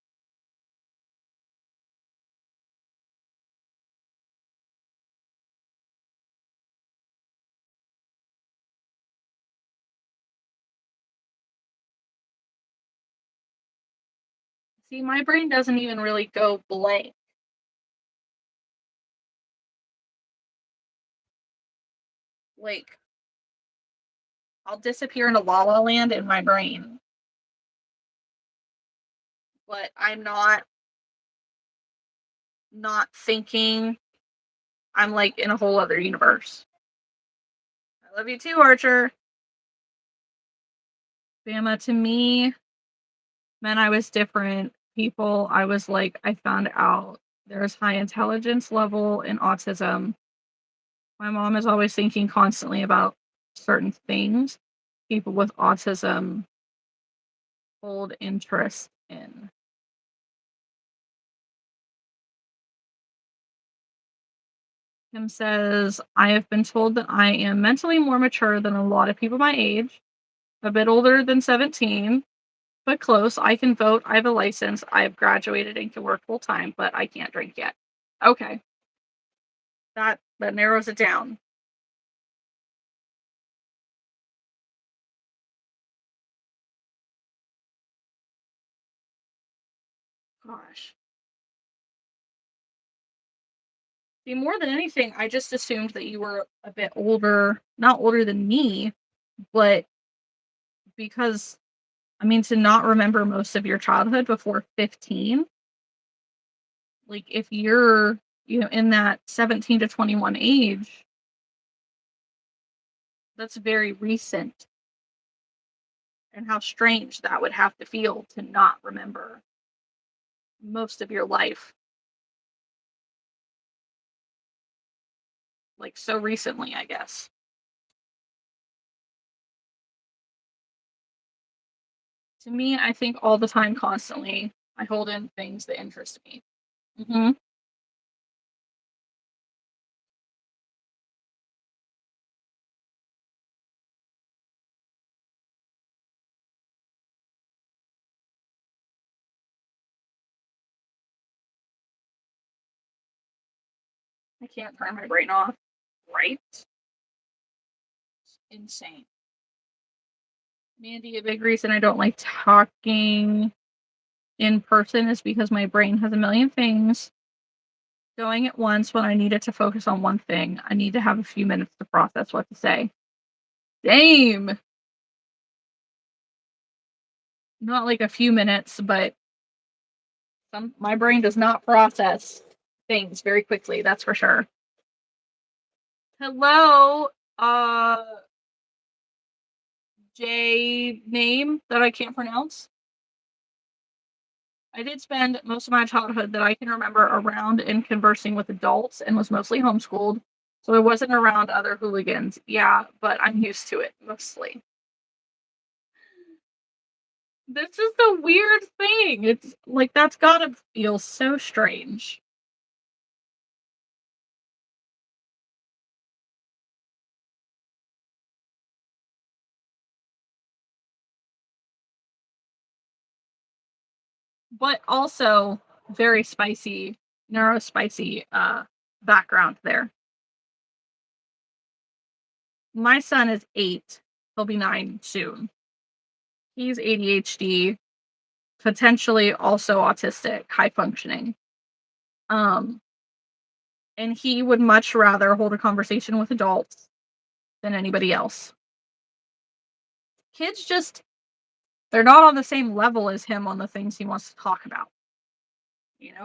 See, my brain doesn't even really go blank. Like, I'll disappear into la la land in my brain, but I'm not thinking. I'm like in a whole other universe. I love you too, Archer. Bama to me meant I was different people, I was like, I found out there's high intelligence level in autism. My mom is always thinking constantly about certain things people with autism hold interest in. Kim says, I have been told that I am mentally more mature than a lot of people my age, a bit older than 17, but close. I can vote. I have a license. I've graduated and can work full time, but I can't drink yet. Okay. That narrows it down. Gosh. See, more than anything, I just assumed that you were a bit older, not older than me, but because I mean to not remember most of your childhood before 15, like if you're, in that 17 to 21 age, that's very recent. And how strange that would have to feel to not remember most of your life, like so recently, I guess. To me, I think all the time, constantly, I hold in things that interest me. Hmm. I can't turn my brain off. Right? Insane. Mandy, a big reason I don't like talking in person is because my brain has a million things going at once when I need it to focus on one thing. I need to have a few minutes to process what to say. Same. Not like a few minutes, but my brain does not process things very quickly, that's for sure. Hello, J name that I can't pronounce. I did spend most of my childhood that I can remember around and conversing with adults and was mostly homeschooled. So I wasn't around other hooligans. Yeah, but I'm used to it mostly. This is the weird thing. It's like that's gotta feel so strange. But also very spicy, neurospicy background there. My son is 8. He'll be 9 soon. He's ADHD, potentially also autistic, high functioning. Um, and he would much rather hold a conversation with adults than anybody else. Kids just, they're not on the same level as him on the things he wants to talk about.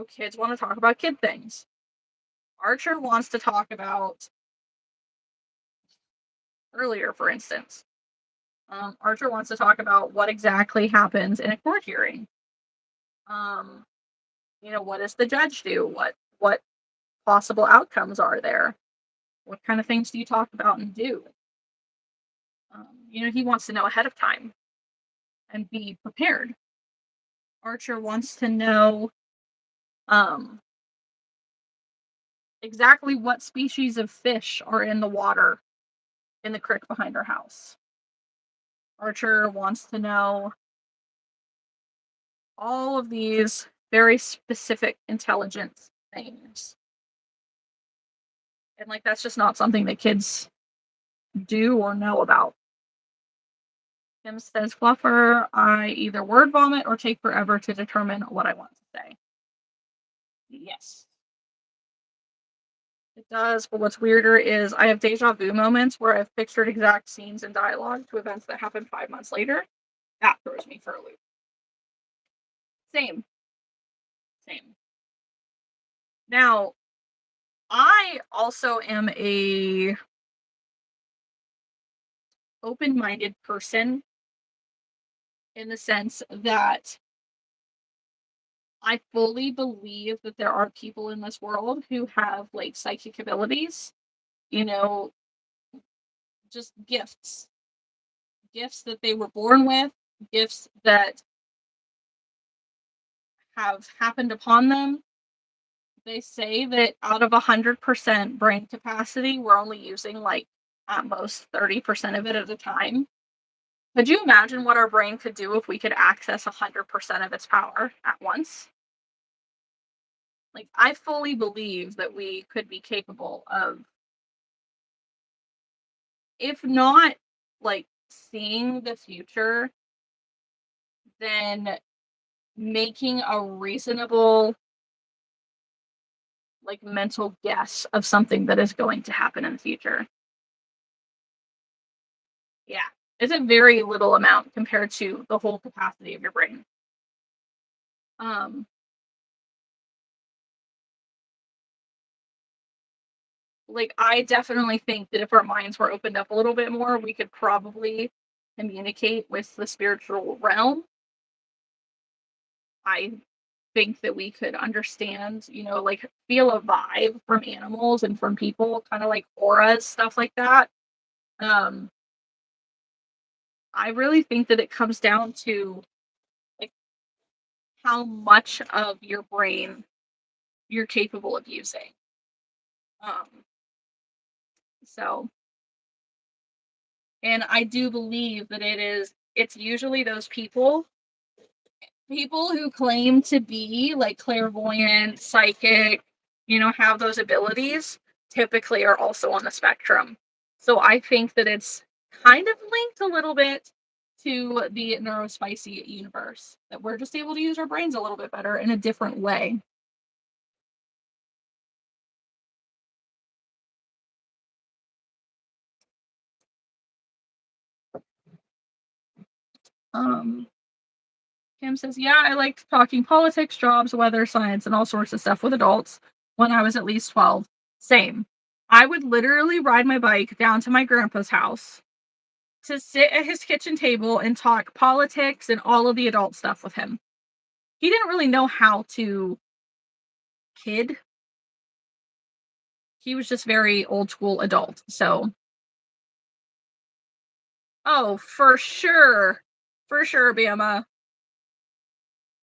Kids want to talk about kid things. Archer wants to talk about, earlier, for instance, Archer wants to talk about what exactly happens in a court hearing. Um, what does the judge do? What possible outcomes are there? What kind of things do you talk about and do? He wants to know ahead of time and be prepared. Archer wants to know um, exactly what species of fish are in the water in the creek behind our house. Archer wants to know all of these very specific intelligence things. And like that's just not something that kids do or know about. Kim says, Fluffer, I either word vomit or take forever to determine what I want to say. Yes, it does. But what's weirder is I have deja vu moments where I've pictured exact scenes and dialogue to events that happened 5 months later. That throws me for a loop. Same. Same. Now, I also am a open-minded person in the sense that I fully believe that there are people in this world who have like psychic abilities, you know, just gifts that they were born with, gifts that have happened upon them. They say that out of 100% brain capacity, we're only using like at most 30% of it at a time. Could you imagine what our brain could do if we could access 100% of its power at once? Like, I fully believe that we could be capable of, if not like seeing the future, then making a reasonable, like, mental guess of something that is going to happen in the future. Yeah. It's a very little amount compared to the whole capacity of your brain. Um, like, I definitely think that if our minds were opened up a little bit more, we could probably communicate with the spiritual realm. I think that we could understand, like, feel a vibe from animals and from people, kind of like auras, stuff like that. Um, I really think that it comes down to like how much of your brain you're capable of using. Um, so, and I do believe that it's usually those people who claim to be like clairvoyant, psychic, have those abilities, typically are also on the spectrum. So I think that it's kind of linked a little bit to the neurospicy universe, that we're just able to use our brains a little bit better in a different way. Um, Kim says, yeah, I liked talking politics, jobs, weather, science, and all sorts of stuff with adults when I was at least 12. Same. I would literally ride my bike down to my grandpa's house to sit at his kitchen table and talk politics and all of the adult stuff with him. He didn't really know how to kid. He was just very old school adult. So, oh, for sure. For sure, Bama.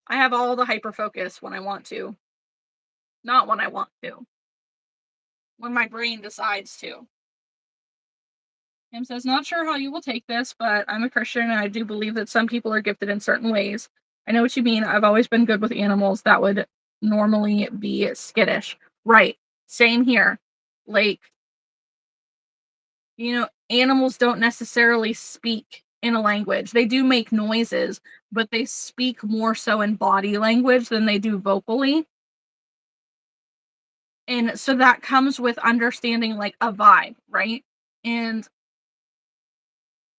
I have all the hyper focus when I want to, not when I want to, when my brain decides to. Kim says, not sure how you will take this, but I'm a Christian and I do believe that some people are gifted in certain ways. I know what you mean. I've always been good with animals that would normally be skittish. Right. Same here. Like, animals don't necessarily speak in a language. They do make noises, but they speak more so in body language than they do vocally. And so that comes with understanding like a vibe, right? And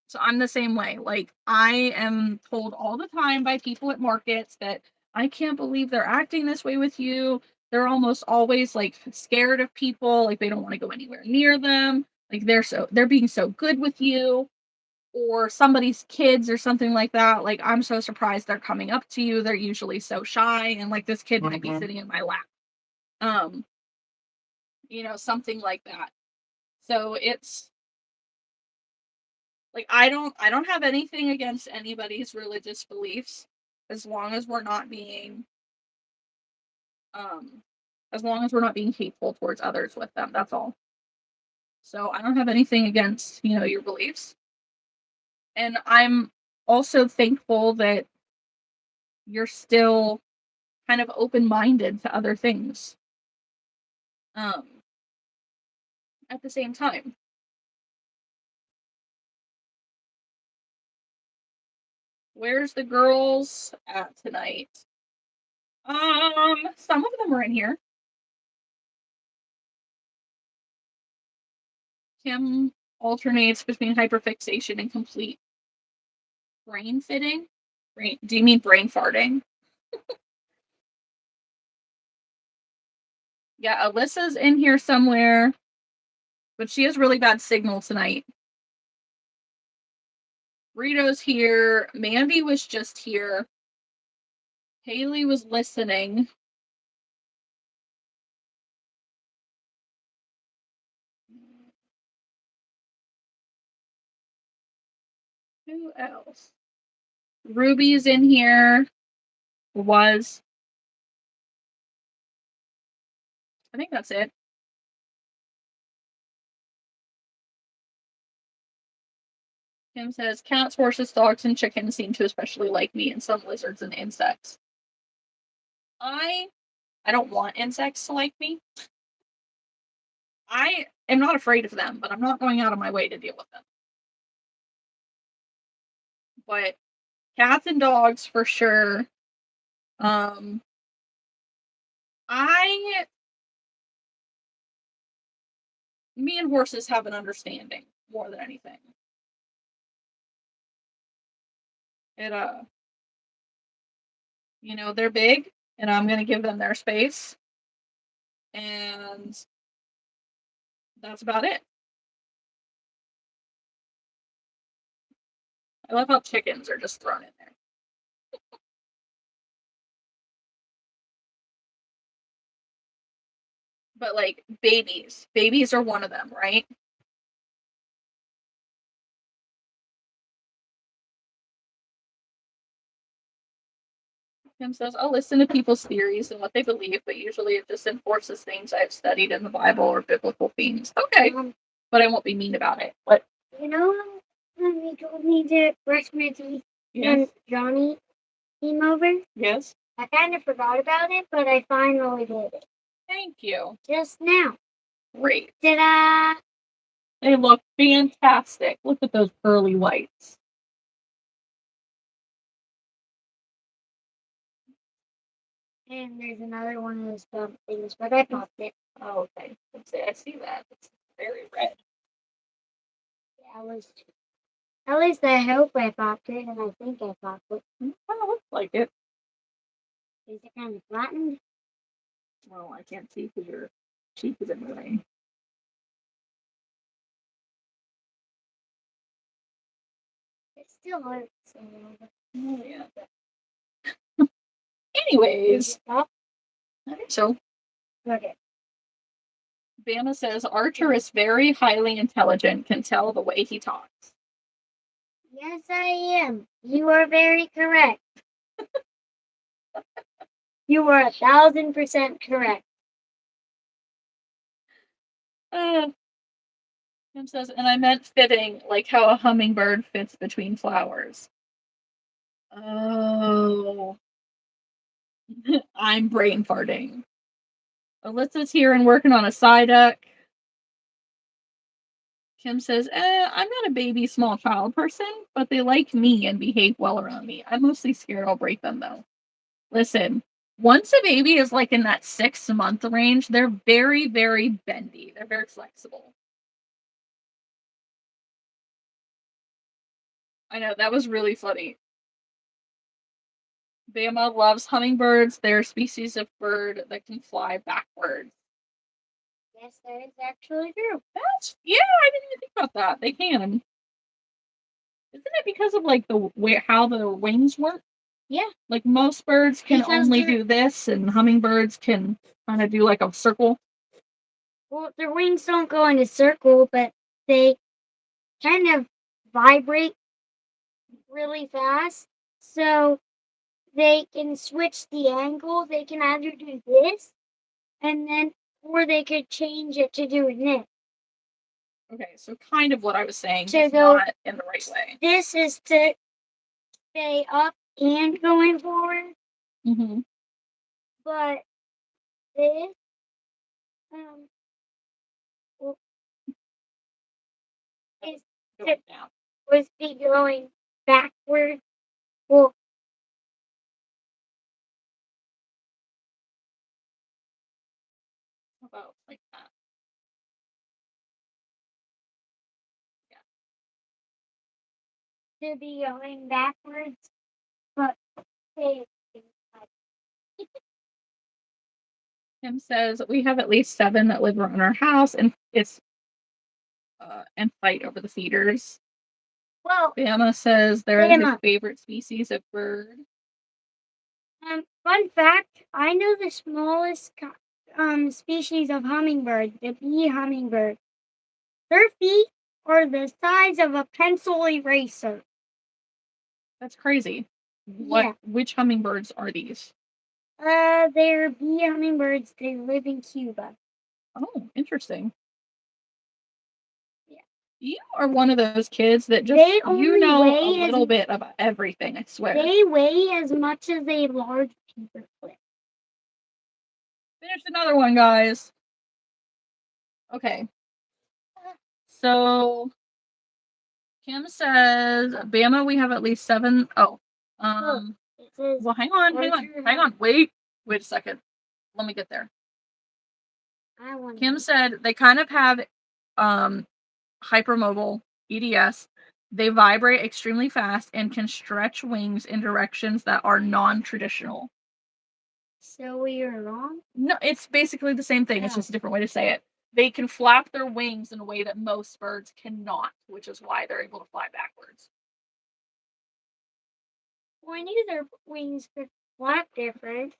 so I'm the same way. Like, I am told all the time by people at markets that I can't believe they're acting this way with you. They're almost always like scared of people, like they don't want to go anywhere near them. Like they're being so good with you, or somebody's kids or something like that. Like, I'm so surprised they're coming up to you. They're usually so shy, and like this kid might be sitting in my lap. Um, something like that. So it's like I don't have anything against anybody's religious beliefs, as long as we're not being um as long as we're not being hateful towards others with them. That's all. So I don't have anything against, your beliefs. And I'm also thankful that you're still kind of open-minded to other things. Um at the same time. Where's the girls at tonight? Some of them are in here. Kim alternates between hyperfixation and complete brain fitting. Do you mean brain farting? Yeah, Alyssa's in here somewhere, but she has really bad signal tonight. Rito's here. Mandy was just here. Haley was listening. Who else? Ruby's in here. Was. I think that's it. Kim says cats, horses, dogs, and chickens seem to especially like me, and some lizards and insects. I don't want insects to like me. I am not afraid of them, but I'm not going out of my way to deal with them. But cats and dogs for sure. Me and horses have an understanding more than anything. It they're big and I'm gonna give them their space. And that's about it. I love how chickens are just thrown in there. But like babies are one of them, right? Kim says, I'll listen to people's theories and what they believe, but usually it just enforces things I've studied in the Bible or biblical themes. Okay, but I won't be mean about it. But when you told me to brush my teeth and Johnny came over? Yes. I kind of forgot about it, but I finally did it. Thank you. Just now. Great. Ta-da! They look fantastic. Look at those pearly whites. And there's another one of those dumb things, but I popped it. Oh, okay. I see that. It's very red. Yeah, at least I hope I popped it, and I think I popped it. Kind of looks like it. Is it kind of flattened? Well, I can't see because your cheek is in the way. It still hurts. Oh, yeah. Anyways. I think so. Okay. Bama says Archer is very highly intelligent, can tell the way he talks. Yes, I am. You are very correct. You are 1,000% correct. Kim says, and I meant fitting, like how a hummingbird fits between flowers. Oh. I'm brain farting. Alyssa's here and working on a Psyduck. Kim says, I'm not a baby small child person, but they like me and behave well around me. I'm mostly scared I'll break them, though. Listen, once a baby is like in that 6-month range, they're very, very bendy. They're very flexible. I know, that was really funny. Bama loves hummingbirds. They're a species of bird that can fly backwards. Yes, that is actually true. Yeah, I didn't even think about that. They can. Isn't it because of like how the wings work? Yeah. Like most birds can only do this, and hummingbirds can kind of do like a circle. Well, their wings don't go in a circle, but they kind of vibrate really fast. So they can switch the angle. They can either do this, or they could change it to doing this. Okay, so kind of what I was saying, just not in the right way. This is to stay up and going forward. Mm-hmm. But this, was be going backward. Well, about like that. Yeah. To be going backwards, but Tim says we have at least 7 that live around our house, and and fight over the feeders. Well, Bama says they're his favorite species of bird. Fun fact, I know the smallest species of hummingbird, the bee hummingbird. Their feet are the size of a pencil eraser. That's crazy. Yeah. Which hummingbirds are these? They're bee hummingbirds. They live in Cuba. Oh, interesting. Yeah. You are one of those kids that just They you only know a weigh little bit about everything, I swear. They weigh as much as a large paperclip. Finished another one, guys. Okay. So Kim says, Bama, we have at least 7. Oh. It says Well, hang on. Wait a second. Let me get there. Kim said they kind of have hypermobile EDS. They vibrate extremely fast and can stretch wings in directions that are non-traditional. So we are wrong? No, it's basically the same thing. It's just a different way to say it. They can flap their wings in a way that most birds cannot, which is why they're able to fly backwards. Well, I knew their wings could flap different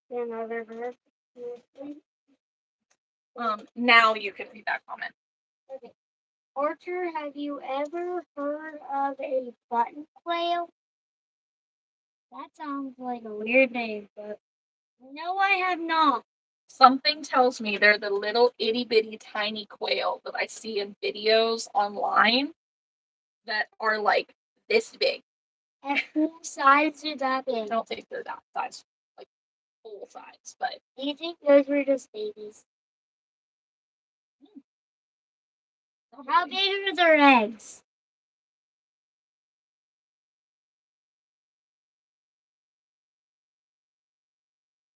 than other birds. Now you can read that comment. Okay. Archer, have you ever heard of a button quail? That sounds like a weird name, but no, I have not. Something tells me they're the little itty bitty tiny quail that I see in videos online that are like this big. At full size or that big? I don't think they're that size, like full size, but. Do you think those were just babies? How big are their eggs?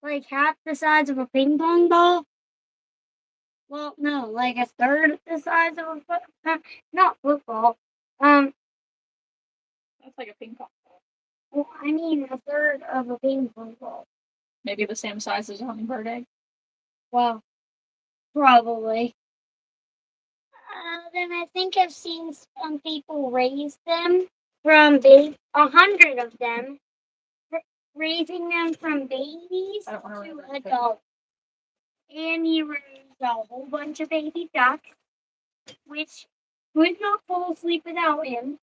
Like half the size of a ping pong ball? Well, no, like a third the size of a not football. That's like a ping pong ball. Well, I mean a third of a ping pong ball. Maybe the same size as a hummingbird egg. Well, probably. Then I think I've seen some people raise them from 100 of them, raising them from babies to adults. And he raised a whole bunch of baby ducks, which could not fall asleep without him.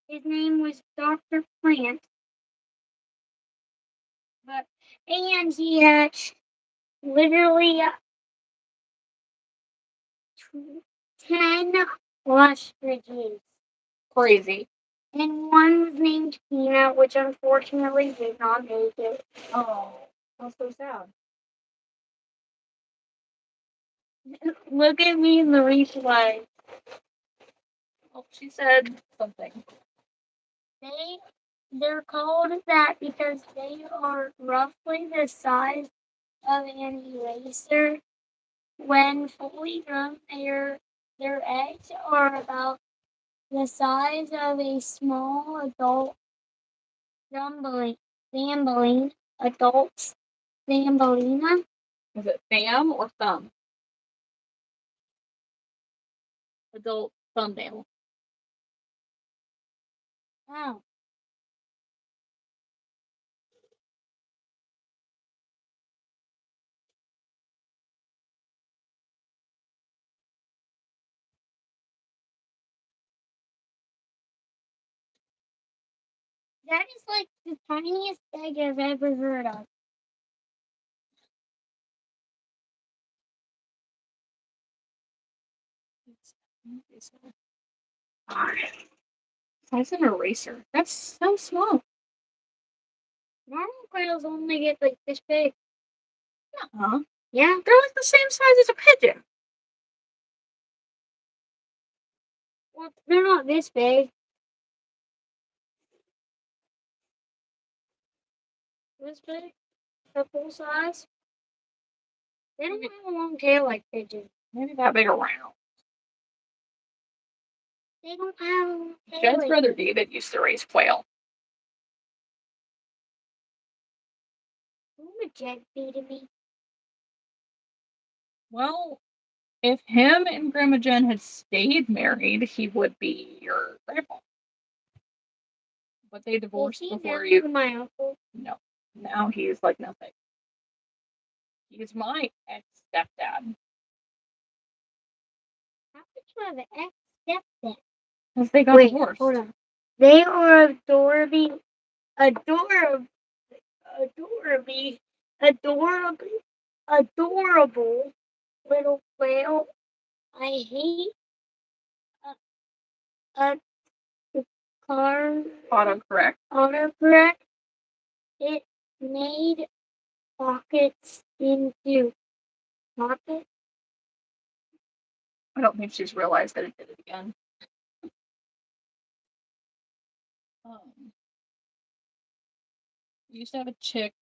His name was Dr. Plant. And he hatched literally 10 ostriches. Crazy. And one was named Peanut, which unfortunately did not make it. Oh, that's so sad. Look at me in the replay. Well, she said something. They're called that because they are roughly the size of an eraser. When fully grown, their eggs are about the size of a small adult Thumbelina. Is it thumb or thumb? Adult thumbnail. Oh. That is like the tiniest egg I've ever heard of. Size of an eraser. That's so small. Normal quails only get like this big. Uh-huh. Yeah. They're like the same size as a pigeon. Well, they're not this big. This big? The full size? They don't have a long tail like pigeons. Maybe that big around. They don't have a long tail. Jen's brother David used to raise quail. Who would Jen be to me? Well, if him and Grandma Jen had stayed married, he would be your grandpa. But they divorced before you. My uncle. No, Now he's like nothing. He's my ex-stepdad. How could you have an ex-stepdad? Because they got divorced. Hold on. They are adorable, adorable, adorable little whale. I hate the car autocorrect. It made pockets into pockets. I don't think she's realized that it did it again. You used to have a chick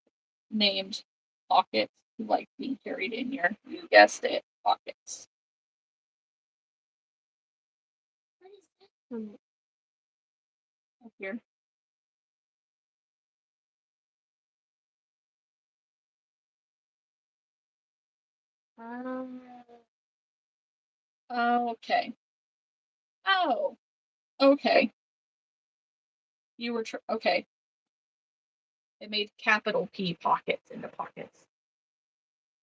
named Pockets who liked being carried in your, you guessed it, pockets. What is that from? Up here. Okay. Oh. Okay. You were okay. It made capital P pockets into pockets.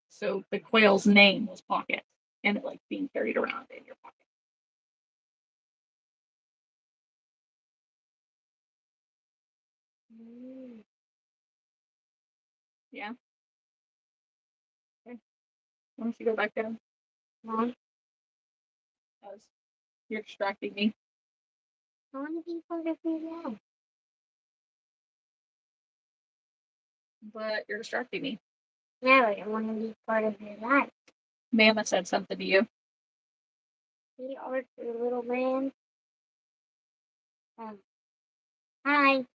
So the quail's name was Pockets, and it like being carried around in your pocket. Yeah. Okay. Why don't you go back down? Mom, Because you're distracting me. I want to be part of your life. But you're distracting me. No, I want to be part of your life. Mama said something to you. Hey, Arthur, little man. Hi.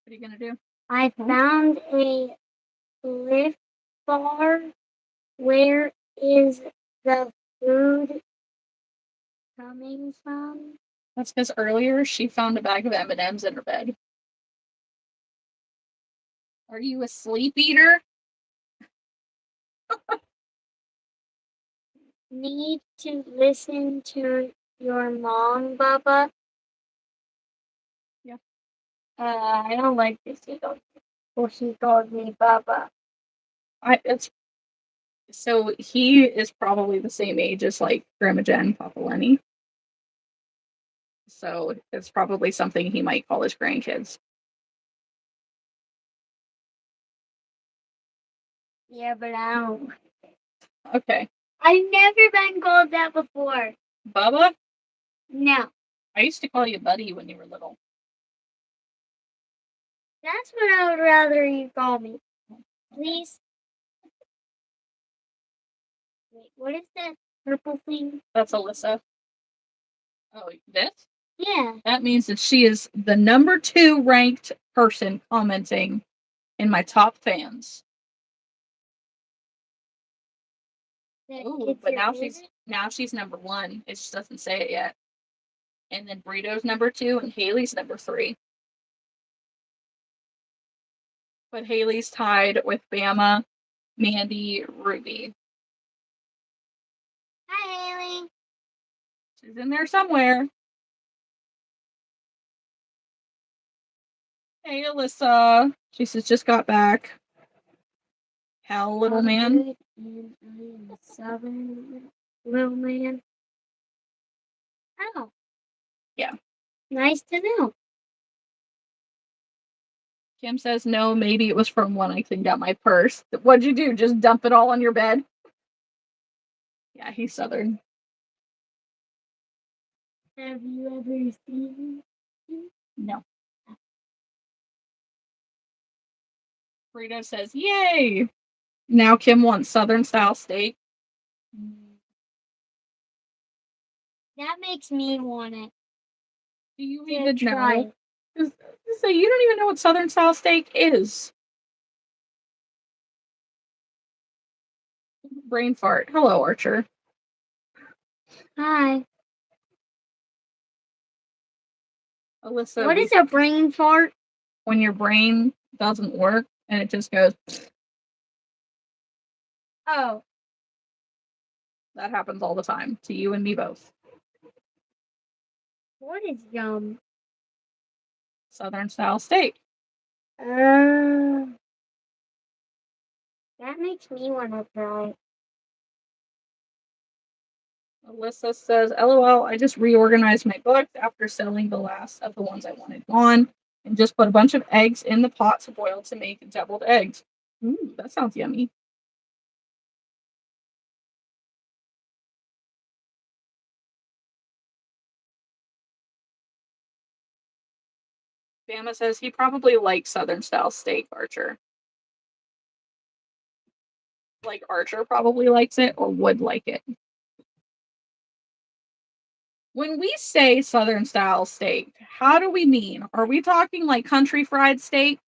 What are you gonna do? I found a Lift bar. Where is the food coming from? That's because earlier she found a bag of M&Ms in her bed. Are you a sleep eater? Need to listen to your mom, Bubba. Yeah. I don't like this. He called me Bubba. So he is probably the same age as like Grandma Jen, Papa Lenny. So it's probably something he might call his grandkids. Yeah, but I don't. Okay. I've never been called that before. Bubba? No. I used to call you Buddy when you were little. That's what I would rather you call me. Please. Wait, what is that purple thing? That's Alyssa. Oh, this? Yeah. That means that she is the number 2 ranked person commenting in my top fans. Oh, but now she's number 1. It just doesn't say it yet. And then Burrito's number 2 and Haley's number 3. But Haley's tied with Bama, Mandy, Ruby. Hi, Haley. She's in there somewhere. Hey, Alyssa. She says, just got back. Hell, little man. And I am a southern little man. Oh. Yeah. Nice to know. Kim says, no, maybe it was from when I cleaned out my purse. What'd you do? Just dump it all on your bed? Yeah, he's southern. Have you ever seen him? No. Burrito says, yay! Now Kim wants southern style steak. That makes me want it. Do you even know? So you don't even know what southern style steak is. Brain fart. Hello, Archer. Hi. Alyssa, what is a brain fart? When your brain doesn't work and it just goes. Oh. That happens all the time to you and me both. What is yum? Southern style steak. Uh, that makes me want to try. Alyssa says, LOL, I just reorganized my books after selling the last of the ones I wanted gone and just put a bunch of eggs in the pot to boil to make deviled eggs. Ooh, that sounds yummy. Bama says he probably likes Southern style steak, Archer. Like Archer probably likes it or would like it. When we say Southern style steak, how do we mean? Are we talking like country fried steak?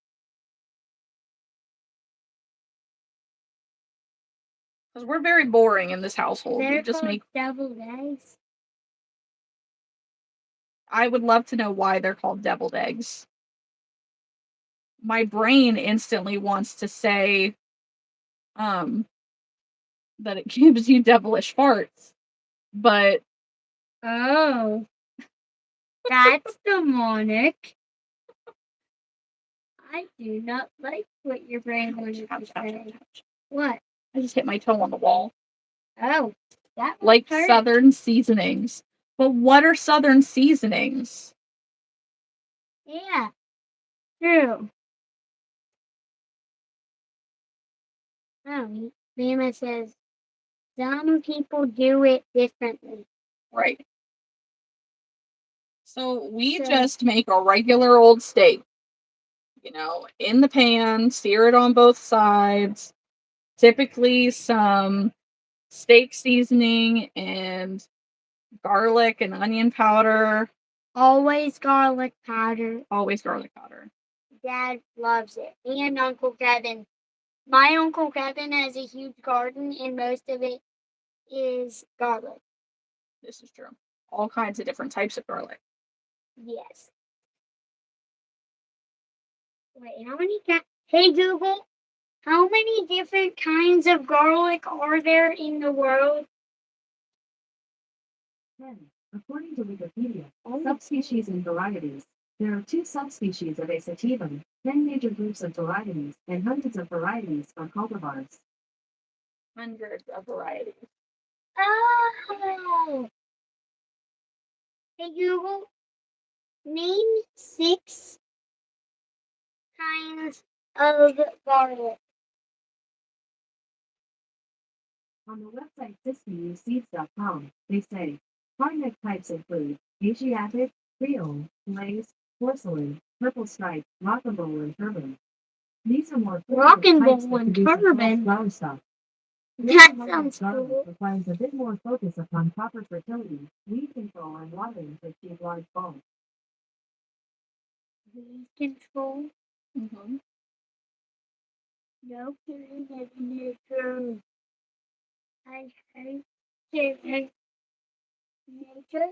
Because we're very boring in this household. They're We just called make deviled eggs. I would love to know why they're called deviled eggs. My brain instantly wants to say that it gives you devilish farts. But Oh, that's demonic. I do not like what your brain wanted to say. What? I just hit my toe on the wall. Oh, that Like hurt. Southern seasonings. But what are Southern seasonings? Yeah, true. Oh, Mama says some people do it differently. Right. So we So- just make a regular old steak. You know, in the pan, sear it on both sides. Typically some steak seasoning and garlic and onion powder. Always garlic powder. Always garlic powder. Dad loves it. And Uncle Kevin. My Uncle Kevin has a huge garden, and most of it is garlic. This is true. All kinds of different types of garlic. Yes. Wait, how many? Hey Google, how many different kinds of garlic are there in the world? 10. According to Wikipedia, subspecies and varieties. There are 2 subspecies of a sativum, 10 major groups of varieties, and hundreds of varieties or cultivars. Hundreds of varieties. Oh. Hey Google, name 6 kinds of garlic. On the website SiscuseSeeds.com, they say, garlic types include Asiatic, Creole, Glaze, Porcelain, Purple Stripe, Rock and Roll, and Turban. These are more Rock and types Roll that and produce a Turban? flower stock. That This sounds garlic cool. requires a bit more focus upon proper fertility, weed control, and watering to achieve large bulbs. Weed control. Mm-hmm. No killing of nature. I hate killing nature,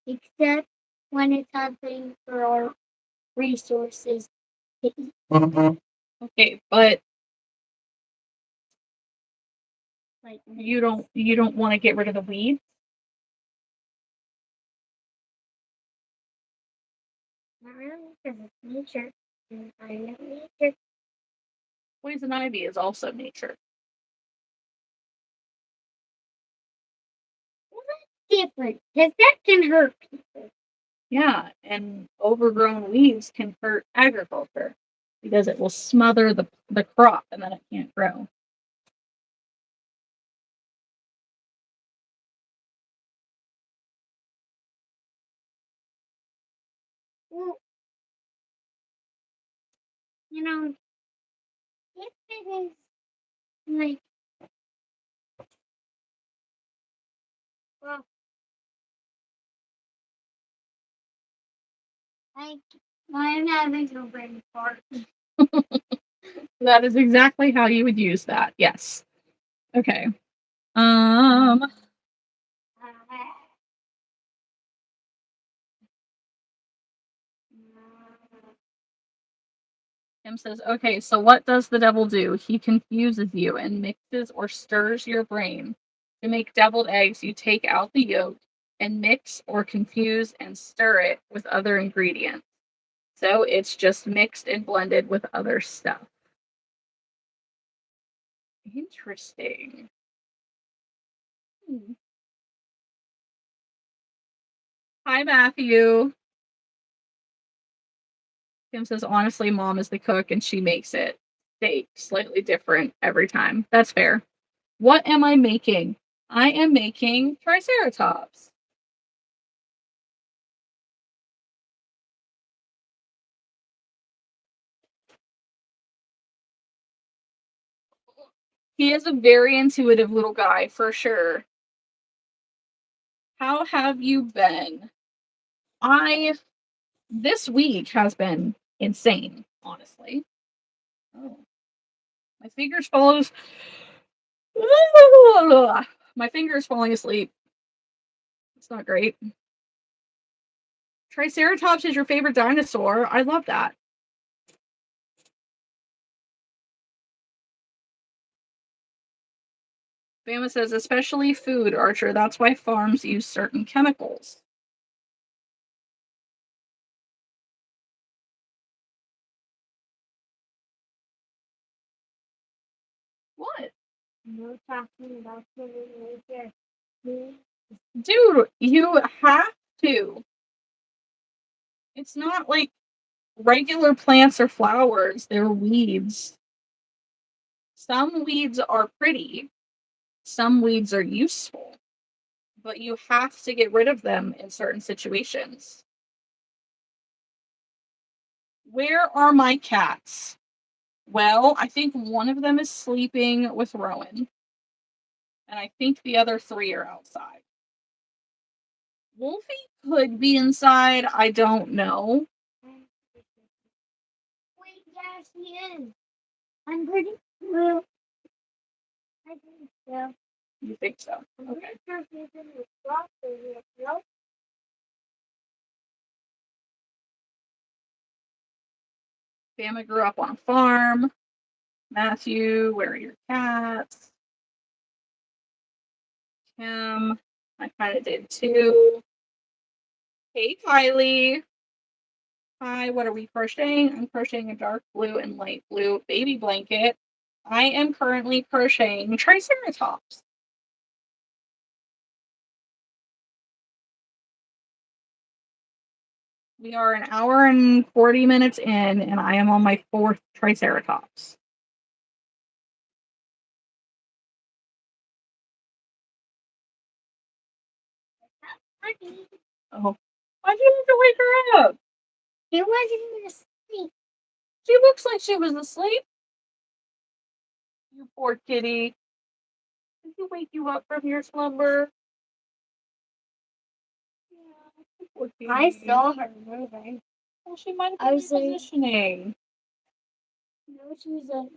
except when it's hunting for our resources to eat. Okay, but Like you don't want to get rid of the weeds? not really, because it's nature. And I know nature. Poison ivy is also nature. Well, that's different, because that can hurt people. Yeah, and overgrown weeds can hurt agriculture because it will smother the crop and then it can't grow. Well, you know, if it is like, well, like, I'm having a brain fart. That is exactly how you would use that. Yes. Okay. Um Kim says, okay, so what does the devil do? He confuses you and mixes or stirs your brain. To make deviled eggs, you take out the yolk, and mix or confuse and stir it with other ingredients. So it's just mixed and blended with other stuff. Interesting. Hi, Matthew. Kim says, honestly, mom is the cook and she makes it steak slightly different every time. That's fair. What am I making? I am making triceratops. He is a very intuitive little guy, for sure. How have you been? This week has been insane, honestly. Oh. My finger's falling. My finger's falling asleep. It's not great. Triceratops is your favorite dinosaur. I love that. Bama says, especially food, Archer. That's why farms use certain chemicals. What? No talking about nature. Dude, you have to. It's not like regular plants or flowers, they're weeds. Some weeds are pretty, some weeds are useful, but you have to get rid of them in certain situations. Where are my cats? Well, I think one of them is sleeping with Rowan, and I think the other 3 are outside. Wolfie could be inside, I don't know. Wait, yes, he is. I'm pretty well. I think so. You think so? I'm Okay. pretty sure he's in the box over here. Bama grew up on a farm. Matthew, where are your cats? Kim, I kind of did too. Hey, Kylie. Hi, what are we crocheting? I'm crocheting a dark blue and light blue baby blanket. I am currently crocheting triceratops. We are an hour and 40 minutes in, and I am on my 4th triceratops. Honey, Oh, why'd you have to wake her up? he wasn't even asleep. She looks like she was asleep. You poor kitty. Did he wake you up from your slumber? Poor kitty. I saw her moving. Well, she might I have was been like- repositioning. No, she was like,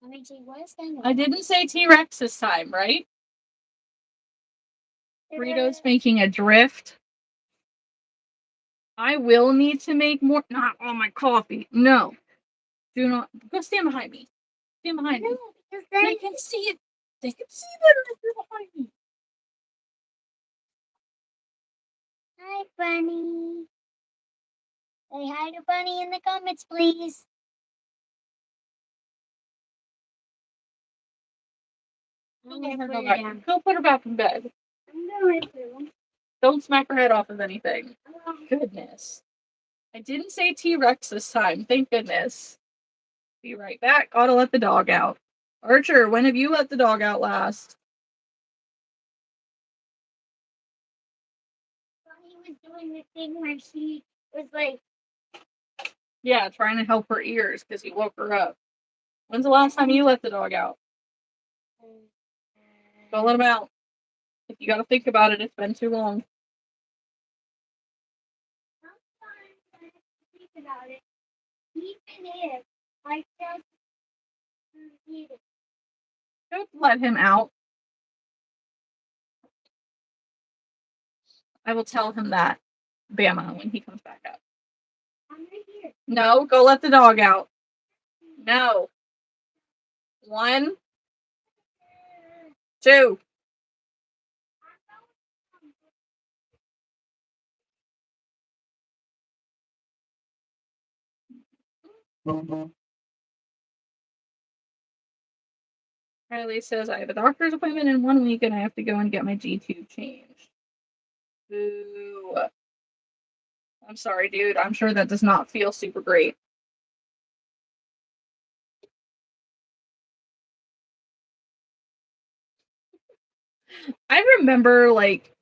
I mean, she was kind of. I didn't say T-Rex this time, right? Burrito's making a drift. I will need to make more. Not on my coffee. No. Do not. Go stand behind me. Stand behind me. No, because They then can see it. They can see better if you're behind me. Hi, Bunny. Say hi to Bunny in the comments, please. Go Okay, let her put go her back. down. Go put her back in bed. I'm going to. Don't smack her head off of anything. Goodness. I didn't say T-Rex this time. Thank goodness. Be right back. Gotta let the dog out. Archer, when have you let the dog out last? Bunny was doing the thing where she was like, Yeah, trying to help her ears because you woke her up. When's the last time you let the dog out? Go let him out. If you gotta think about it, it's been too long. sometimes I have to think about it. Even if I just read it. Don't let him out. I will tell him that, Bama, when he comes back up. I'm right here. No, go let the dog out. No. 1, 2. Kylie says, I have a doctor's appointment in 1 week and I have to go and get my G-tube changed. Boo. I'm sorry, dude. I'm sure that does not feel super great. I remember, like,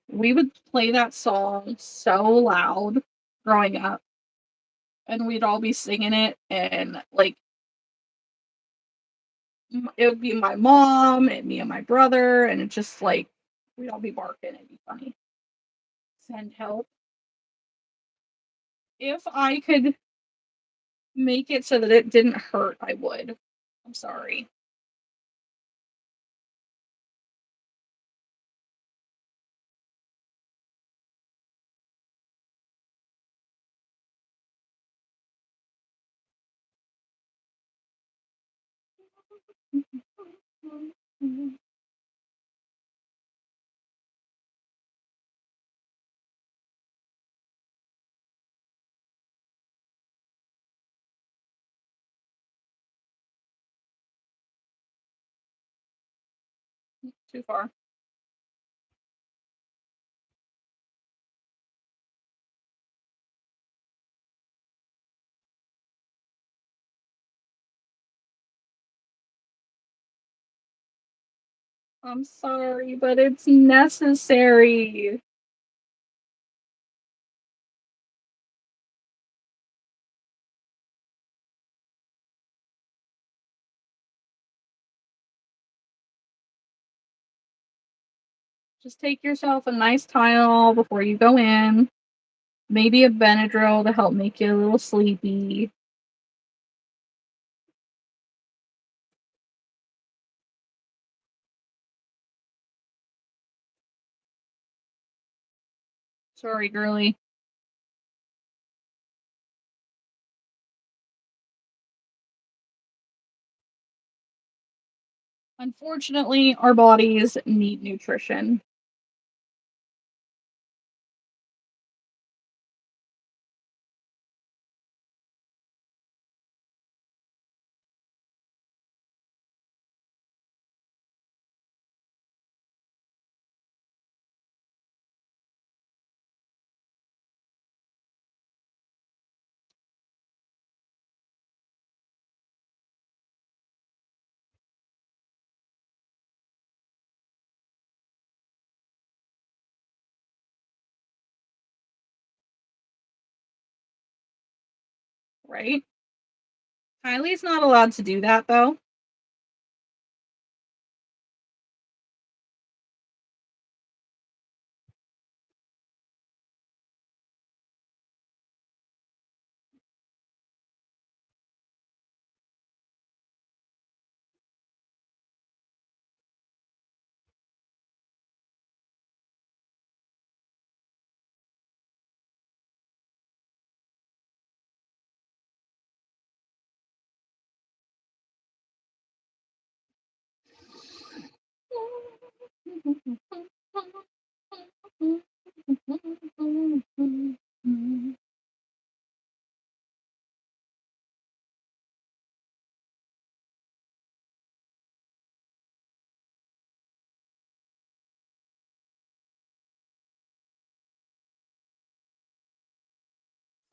we would play that song so loud growing up, and we'd all be singing it, and, like, it would be my mom and me and my brother, and it just, like, we'd all be barking. It'd be funny. Send help. If I could make it so that it didn't hurt, I would. I'm sorry. Too far. I'm sorry, but it's necessary. Just take yourself a nice Tylenol before you go in. Maybe a Benadryl to help make you a little sleepy. Sorry, girly. Unfortunately, our bodies need nutrition. Right? Kylie's not allowed to do that, though.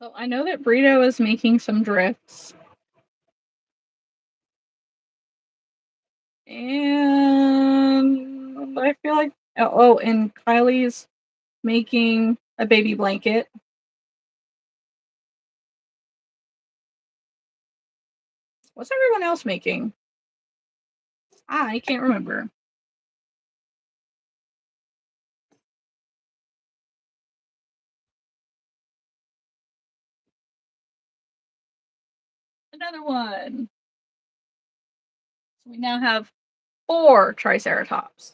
So I know that Brito is making some drifts. And I feel like and Kylie's making a baby blanket. What's everyone else making? I can't remember. Another one. So we now have 4 Triceratops.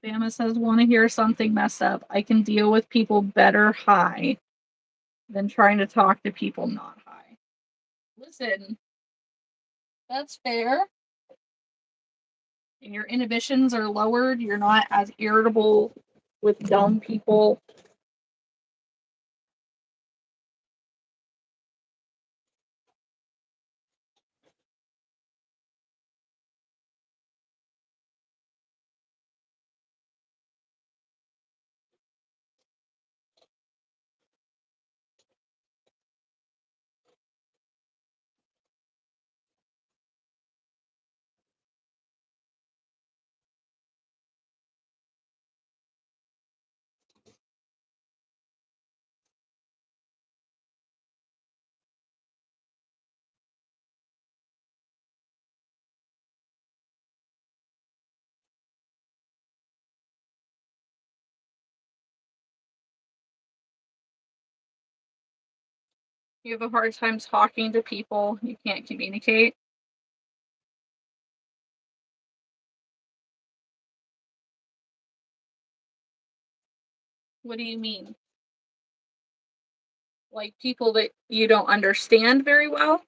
Bama says, want to hear something messed up. I can deal with people better high than trying to talk to people not high. Listen, that's fair. And your inhibitions are lowered. You're not as irritable with dumb people. You have a hard time talking to people. You can't communicate. What do you mean? Like people that you don't understand very well?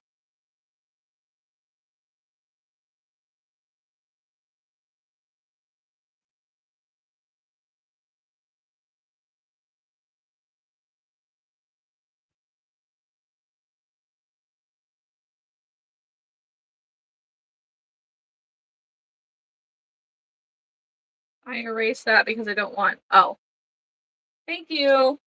I erased that because I don't want. Oh, thank you.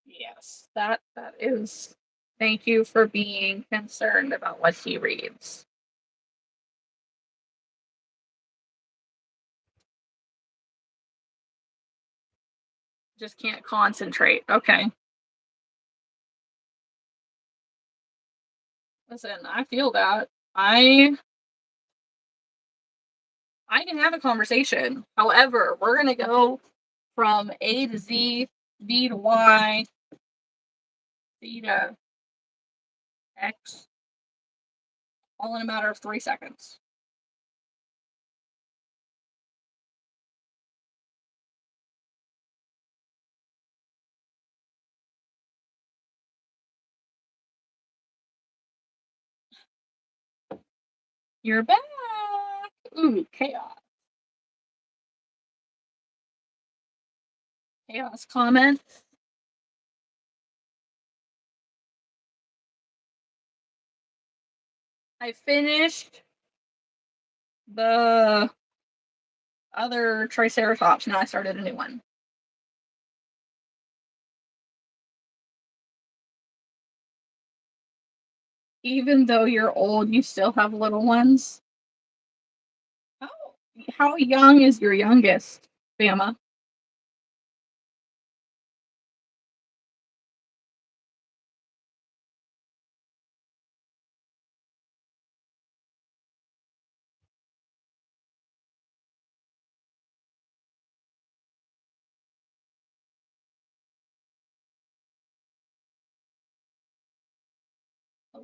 Yes, that is. Thank you for being concerned about what he reads. Just can't concentrate. Okay. Listen, I feel that. I can have a conversation. However, we're gonna go from A to Z, B to Y, C to X, all in a matter of 3 seconds. You're back. Ooh, chaos. Chaos comment. I finished the other Triceratops. Now I started a new one. Even though you're old, you still have little ones. How, how young is your youngest, Bama?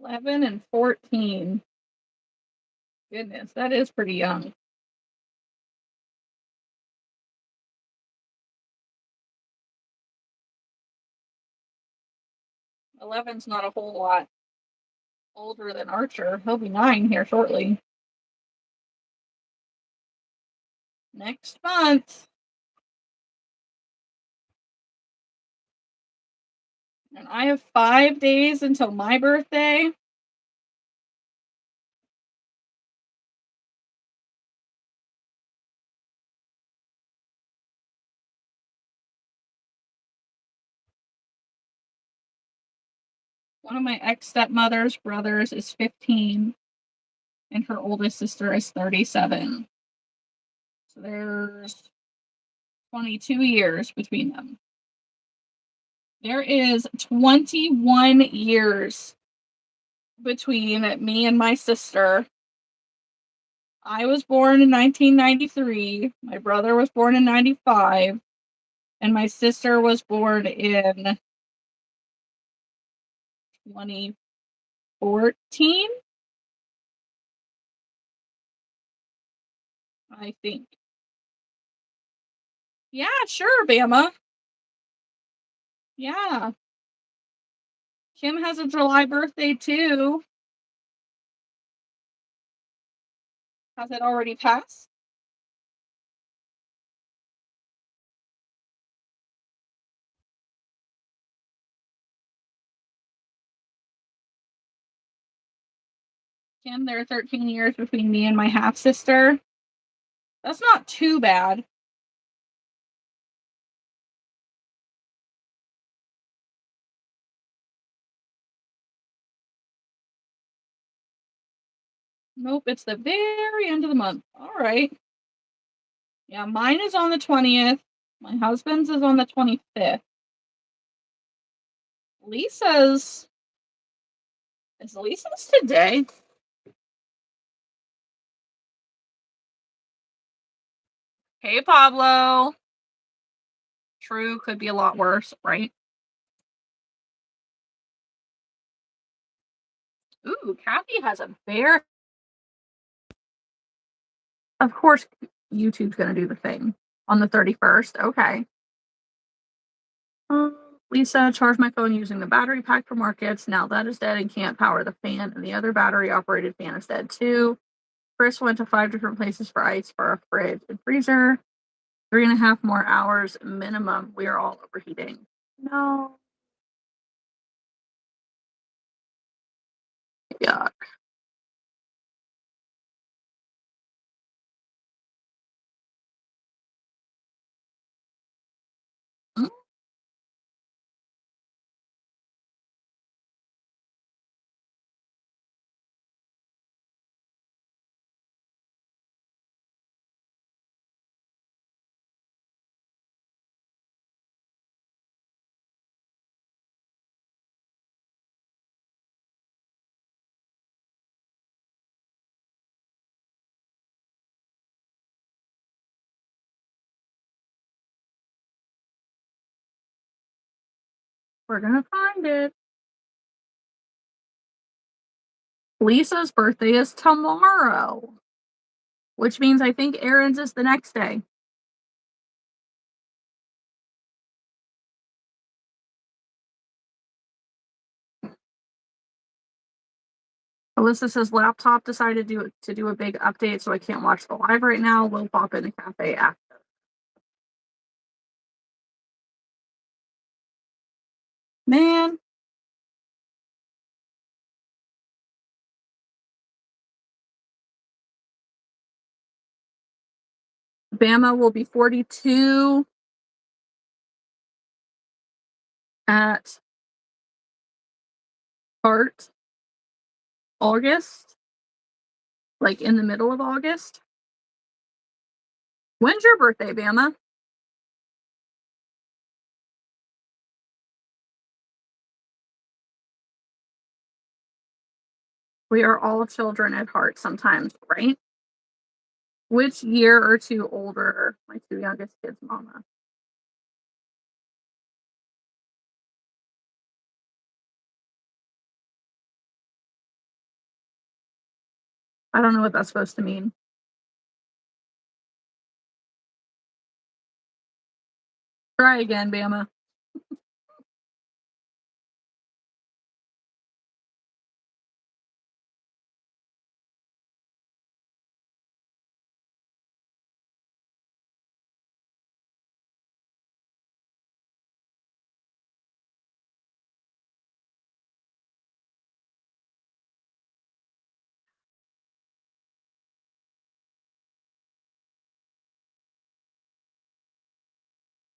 $11 and $14. Goodness, that is pretty young. 11's not a whole lot older than Archer. He'll be 9 here shortly. Next month. And I have 5 days until my birthday. One of my ex-stepmother's brothers is 15, and her oldest sister is 37. So there's 22 years between them. There is 21 years between me and my sister. I was born in 1993. My brother was born in 95. And my sister was born in 2014. I think. Yeah, sure, Bama. Yeah. Kim has a July birthday too. Has it already passed? Kim, there are 13 years between me and my half sister. That's not too bad. Nope, it's the very end of the month. All right. Yeah, mine is on the 20th. My husband's is on the 25th. Lisa's. Is Lisa's today? Hey, Pablo. True, could be a lot worse, right? Ooh, Kathy has a bear. Of course, YouTube's going to do the thing on the 31st. Okay. Lisa, charged my phone using the battery pack for markets. Now that is dead and can't power the fan, and the other battery operated fan is dead too. Chris went to 5 different places for ice for a fridge and freezer. 3.5 more hours minimum. We are all overheating. No. Yuck. Mm. We're gonna find it. Lisa's birthday is tomorrow, which means I think Aaron's is the next day. Alyssa says laptop decided to do a big update, so I can't watch the live right now. We'll pop in the cafe after. Man, Bama will be 42 at Heart August, like in the middle of August. When's your birthday, Bama? We are all children at heart sometimes, right? Which year or two older my two youngest kids, Mama? I don't know what that's supposed to mean. Try again, Bama.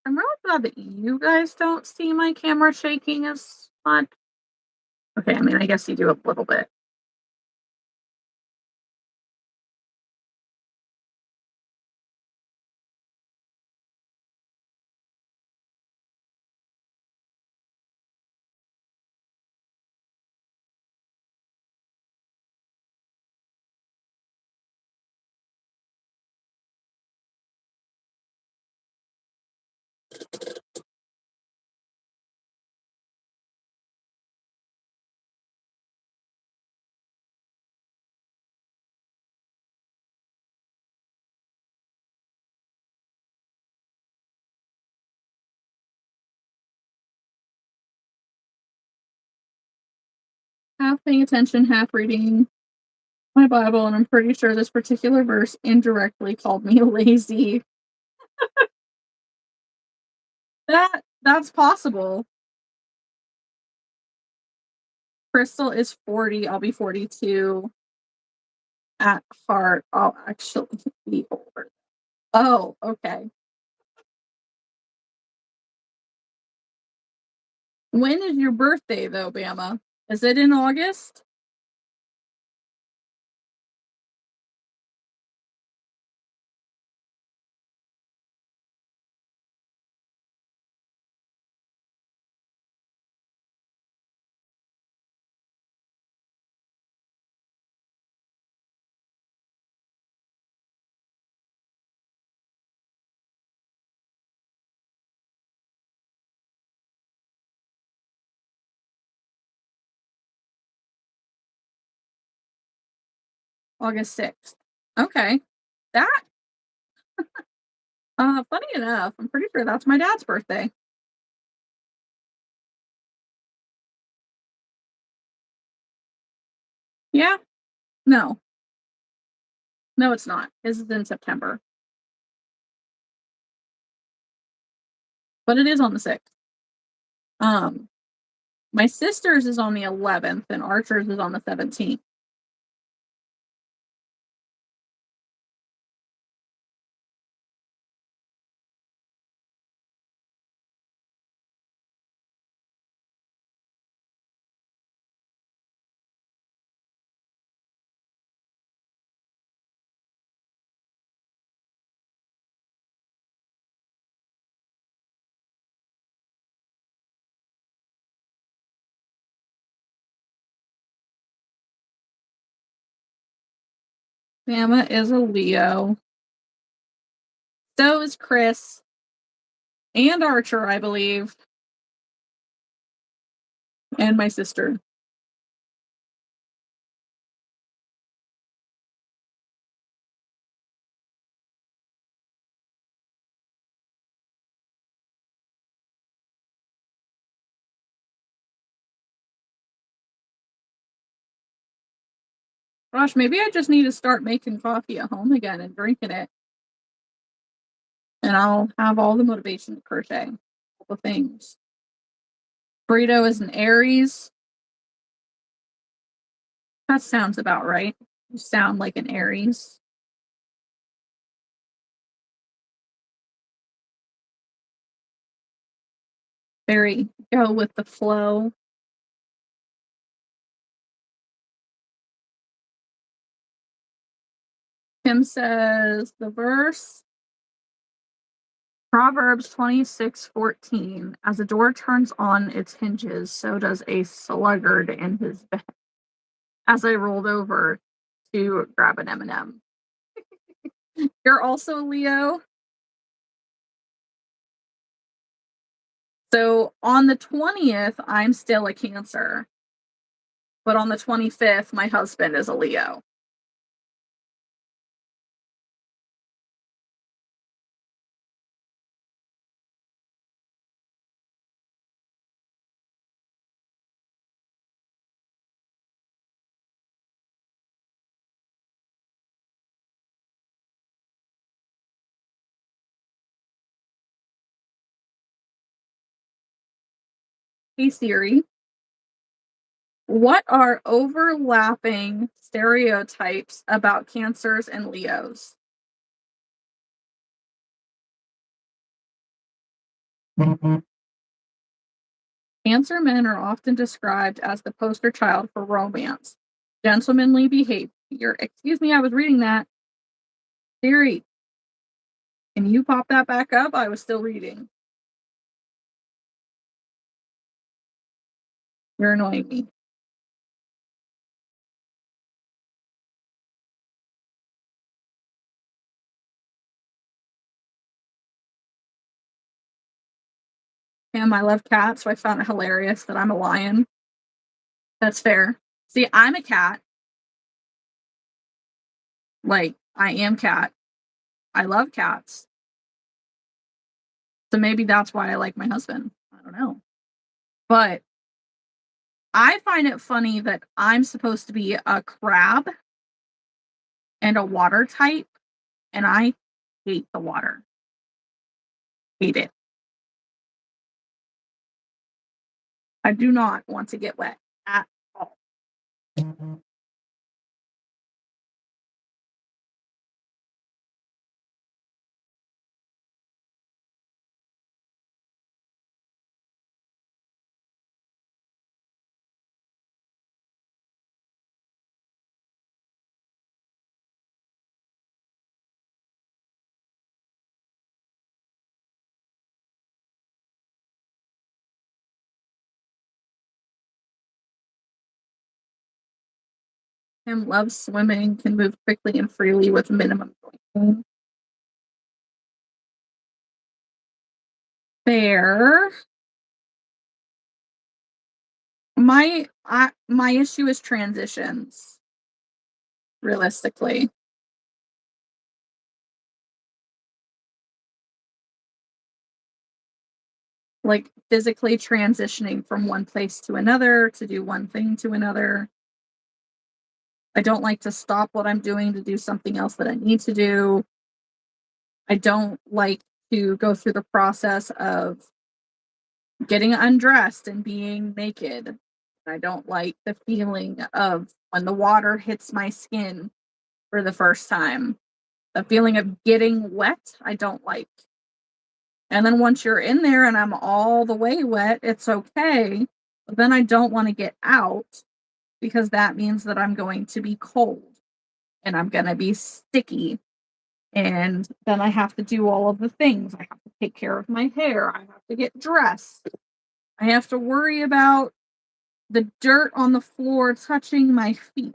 I'm really glad that you guys don't see my camera shaking as much. Okay, I mean, I guess you do a little bit. half paying attention, half reading my Bible, and I'm pretty sure this particular verse indirectly called me lazy. That's possible. Crystal is 40. I'll be 42. At heart, I'll actually be older. Oh, okay. When is your birthday, though, Bama? Is it in August? August 6th. Okay. That, funny enough, I'm pretty sure that's my dad's birthday. Yeah? No. No, it's not. His is in September. But it is on the 6th. Um, my sister's is on the 11th and Archer's is on the 17th. Bama is a Leo. So is Chris and Archer, I believe, and my sister. Gosh, maybe I just need to start making coffee at home again and drinking it. And I'll have all the motivation to crochet. All the things. Burrito is an Aries. That sounds about right. You sound like an Aries. Very go with the flow. Kim says the verse Proverbs 26:14. As a door turns on its hinges, so does a sluggard in his bed. As I rolled over to grab an M&M. You're also a Leo. So on the 20th, I'm still a Cancer. But on the 25th, my husband is a Leo. Hey Siri, what are overlapping stereotypes about Cancers and Leos? Cancer men are often described as the poster child for romance, gentlemanly behavior. Excuse me, I was reading that. Siri, can you pop that back up? I was still reading. You're annoying me. And I love cats, so I found it hilarious that I'm a lion. That's fair. See, I'm a cat. Like, I am cat. I love cats. So maybe that's why I like my husband. I don't know. But I find it funny that I'm supposed to be a crab and a water type, and I hate the water. Hate it. I do not want to get wet at all. Him loves swimming, can move quickly and freely with minimum jointing. Fair. My issue is transitions, realistically. Like physically transitioning from one place to another to do one thing to another. I don't like to stop what I'm doing to do something else that I need to do. I don't like to go through the process of getting undressed and being naked. I don't like the feeling of when the water hits my skin for the first time. The feeling of getting wet, I don't like. And then once you're in there and I'm all the way wet, it's okay. But then I don't want to get out because that means that I'm going to be cold and I'm going to be sticky. And then I have to do all of the things. I have to take care of my hair. I have to get dressed. I have to worry about the dirt on the floor touching my feet.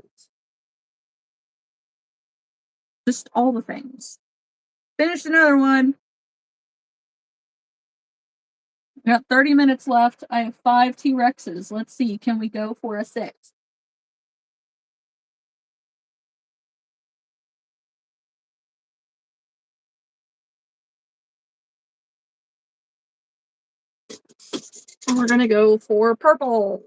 Just all the things. Finished another one. We got 30 minutes left. I have 5 T-Rexes. Let's see. Can we go for a 6th? And we're going to go for purple.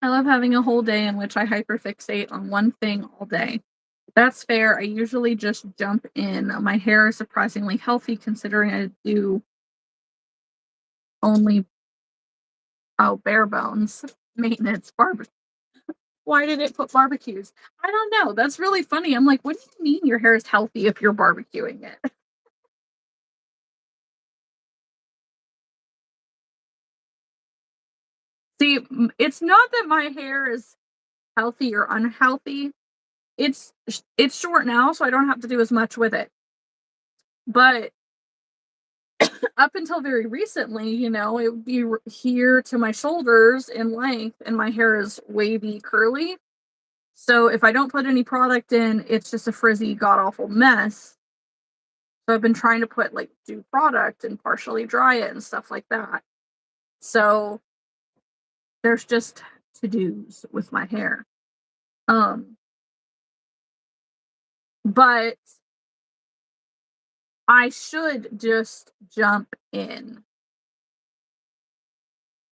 I love having a whole day in which I hyperfixate on one thing all day. That's fair. I usually just jump in. My hair is surprisingly healthy considering I do only bare bones maintenance barbecue. Why did it put barbecues? I don't know. That's really funny. I'm like, what do you mean your hair is healthy if you're barbecuing it? See, it's not that my hair is healthy or unhealthy. It's short now, so I don't have to do as much with it. But up until very recently, it would be here to my shoulders in length, and my hair is wavy, curly. So if I don't put any product in, it's just a frizzy, god awful mess. So I've been trying to put do product and partially dry it and stuff like that. So there's just to dos with my hair. But I should just jump in.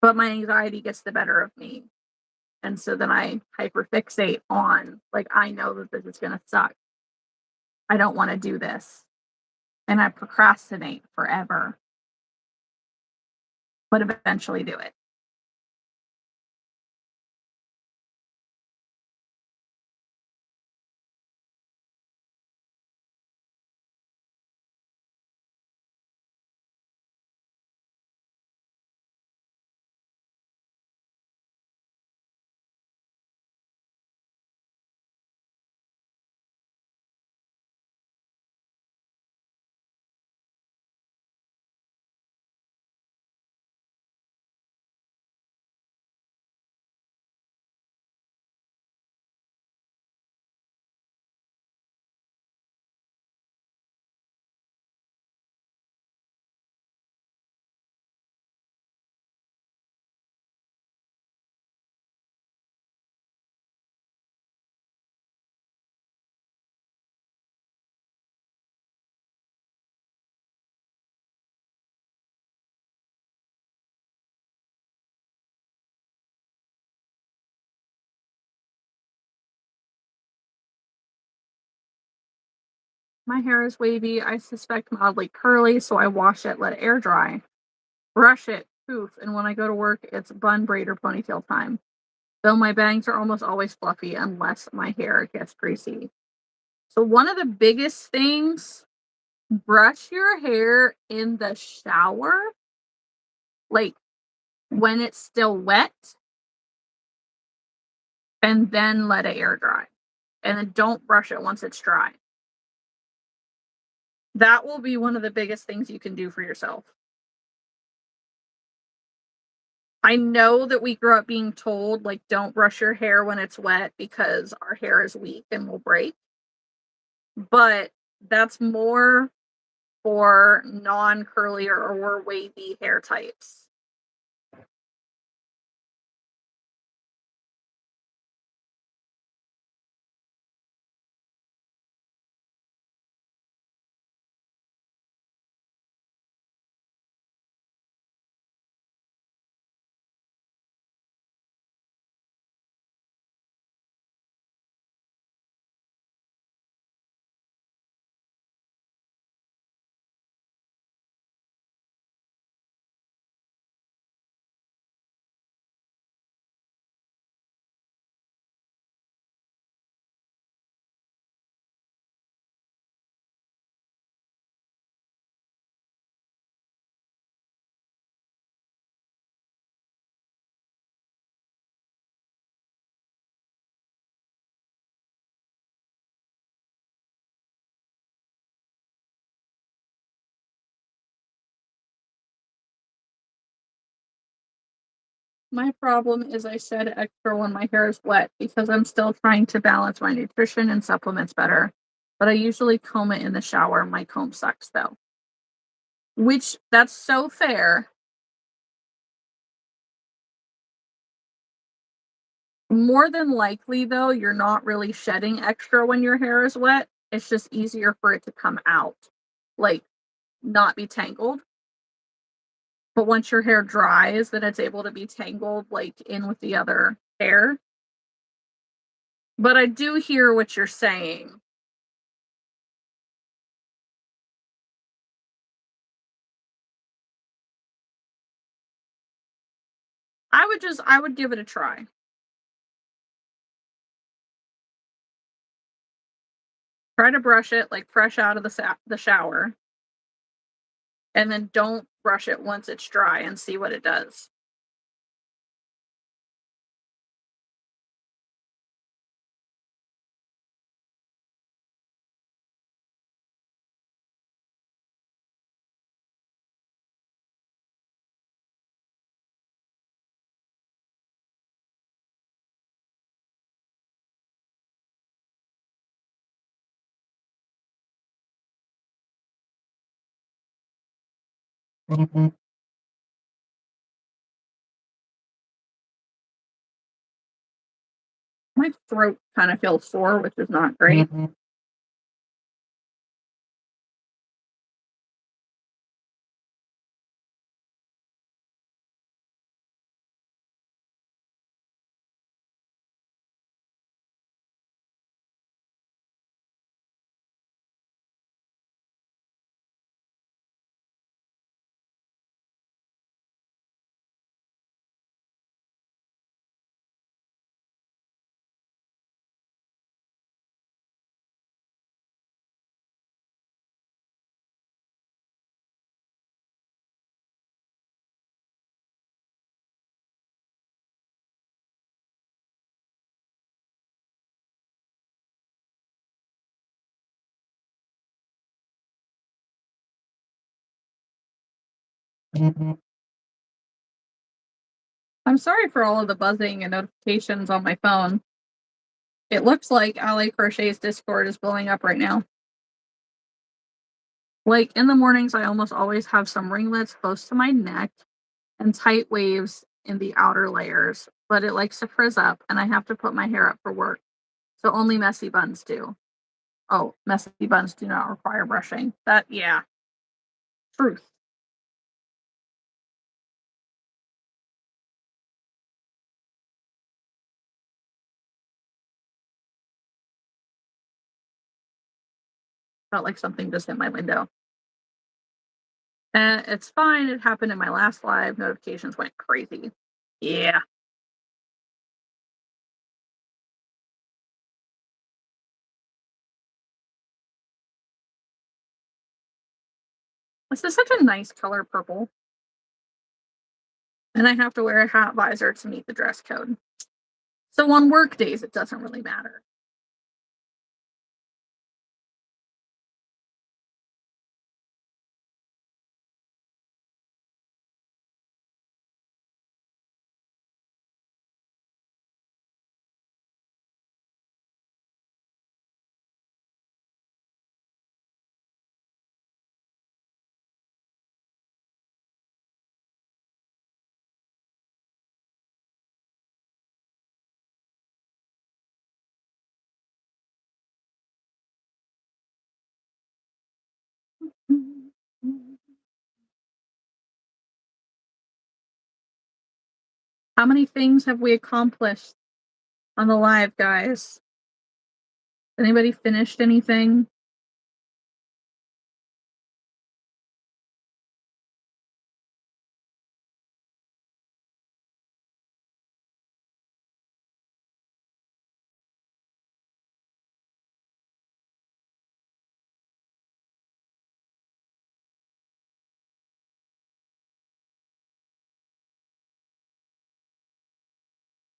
But my anxiety gets the better of me. And so then I hyperfixate on, I know that this is going to suck. I don't want to do this. And I procrastinate forever, but eventually do it. My hair is wavy. I suspect mildly curly, so I wash it, let it air dry. Brush it, poof, and when I go to work, it's bun, braid, or ponytail time. Though my bangs are almost always fluffy unless my hair gets greasy. So one of the biggest things, brush your hair in the shower, like when it's still wet, and then let it air dry. And then don't brush it once it's dry. That will be one of the biggest things you can do for yourself. I know that we grew up being told, like, don't brush your hair when it's wet because our hair is weak and will break. But that's more for non-curly or wavy hair types. My problem is I shed extra when my hair is wet because I'm still trying to balance my nutrition and supplements better. But I usually comb it in the shower. My comb sucks though. Which that's so fair. More than likely though, you're not really shedding extra when your hair is wet. It's just easier for it to come out. Like not be tangled. But once your hair dries, then it's able to be tangled like in with the other hair. But I do hear what you're saying. I would give it a try. Try to brush it like fresh out of the shower, and then don't brush it once it's dry and see what it does. My throat kind of feels sore, which is not great. I'm sorry for all of the buzzing and notifications on my phone. It looks like Ally Crochet's Discord is blowing up right now. Like in the mornings, I almost always have some ringlets close to my neck and tight waves in the outer layers, but it likes to frizz up and I have to put my hair up for work. So only messy buns do. Oh, messy buns do not require brushing. That, yeah, truth. felt like something just hit my window. And it's fine. It happened in my last live. Notifications went crazy. Yeah. This is such a nice color purple. And I have to wear a hat visor to meet the dress code. So on work days, it doesn't really matter. How many things have we accomplished on the live, guys? Anybody finished anything?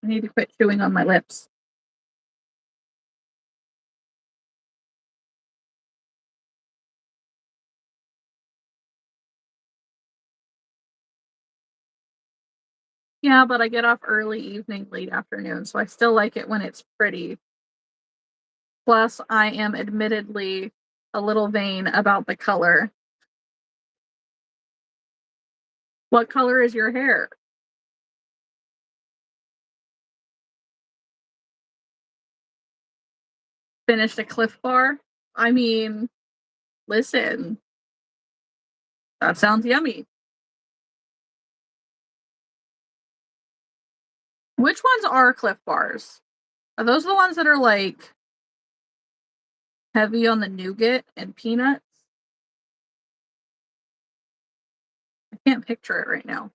I need to quit chewing on my lips. Yeah, but I get off early evening, late afternoon, so I still like it when it's pretty. Plus, I am admittedly a little vain about the color. What color is your hair? Finished a Cliff Bar? I mean, listen, that sounds yummy. Which ones are Cliff Bars? Are those the ones that are like heavy on the nougat and peanuts? I can't picture it right now.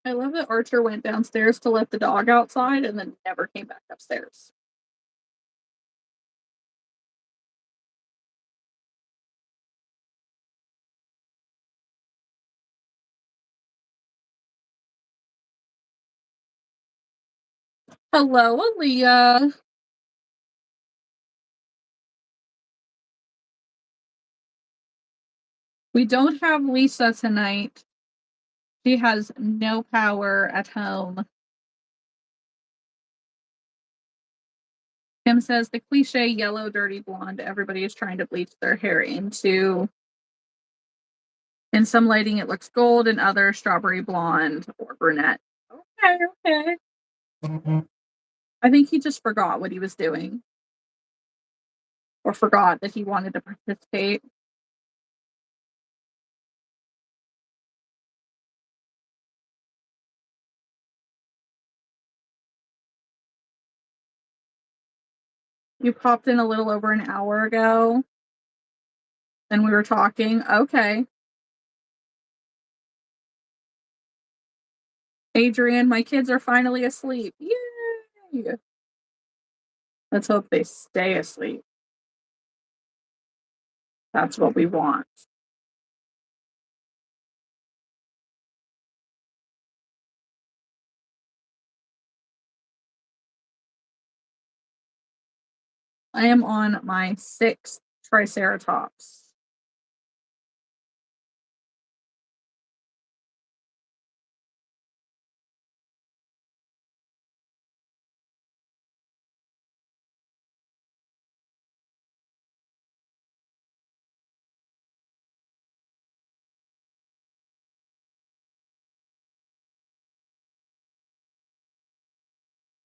I love that Archer went downstairs to let the dog outside and then never came back upstairs. Hello, Aaliyah. We don't have Lisa tonight. She has no power at home. Kim says the cliche yellow dirty blonde everybody is trying to bleach their hair into. In some lighting, it looks gold, and other strawberry blonde or brunette. Okay, okay. I think he just forgot what he was doing, or forgot that he wanted to participate. You popped in a little over an hour ago, and we were talking. Okay. Adrian, my kids are finally asleep. Yay! Let's hope they stay asleep. That's what we want. I am on my 6th Triceratops.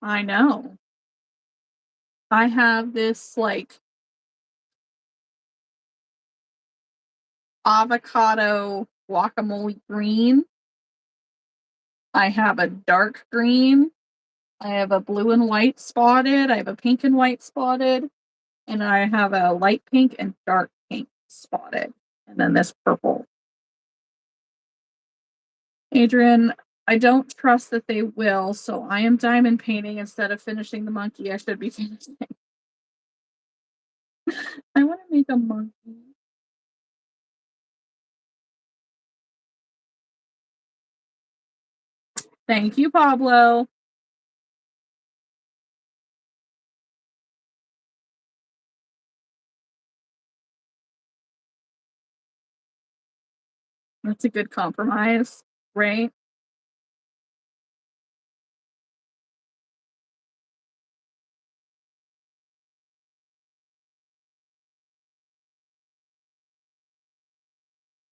I know. I have this like avocado guacamole green. I have a dark green. I have a blue and white spotted. I have a pink and white spotted. And I have a light pink and dark pink spotted. And then this purple. Adrian, I don't trust that they will, so I am diamond painting instead of finishing the monkey. I should be finishing. I want to make a monkey. Thank you, Pablo. That's a good compromise, right?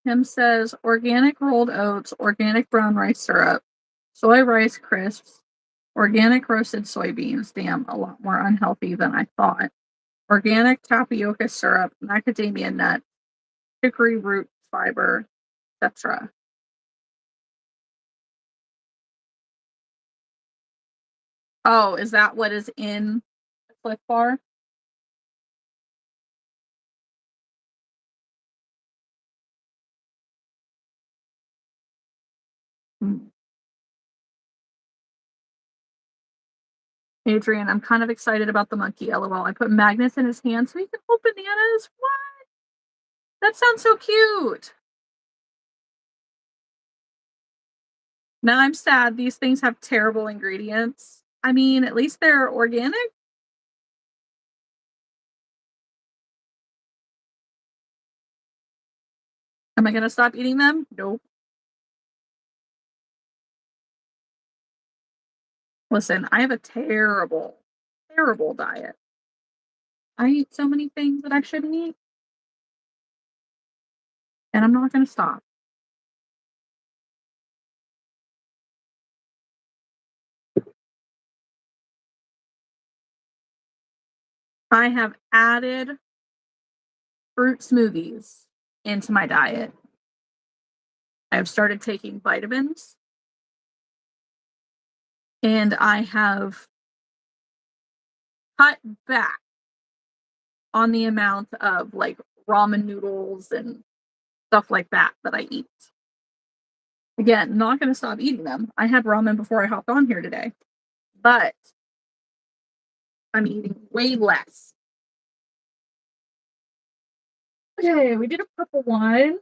Tim says organic rolled oats, organic brown rice syrup, soy rice crisps, organic roasted soybeans. Damn, a lot more unhealthy than I thought. Organic tapioca syrup, macadamia nut, hickory root fiber, etc. Oh, is that what is in the Cliff Bar? Hmm. Adrian, I'm kind of excited about the monkey. LOL. I put magnets in his hands so he can hold bananas. What? That sounds so cute. Now I'm sad. These things have terrible ingredients. I mean, at least they're organic. Am I going to stop eating them? Nope. Listen, I have a terrible, terrible diet. I eat so many things that I shouldn't eat, and I'm not going to stop. I have added fruit smoothies into my diet. I've started taking vitamins, and I have cut back on the amount of like ramen noodles and stuff like that that I eat. Again, not going to stop eating them. I had ramen before I hopped on here today, but I'm eating way less. Okay, we did a purple one.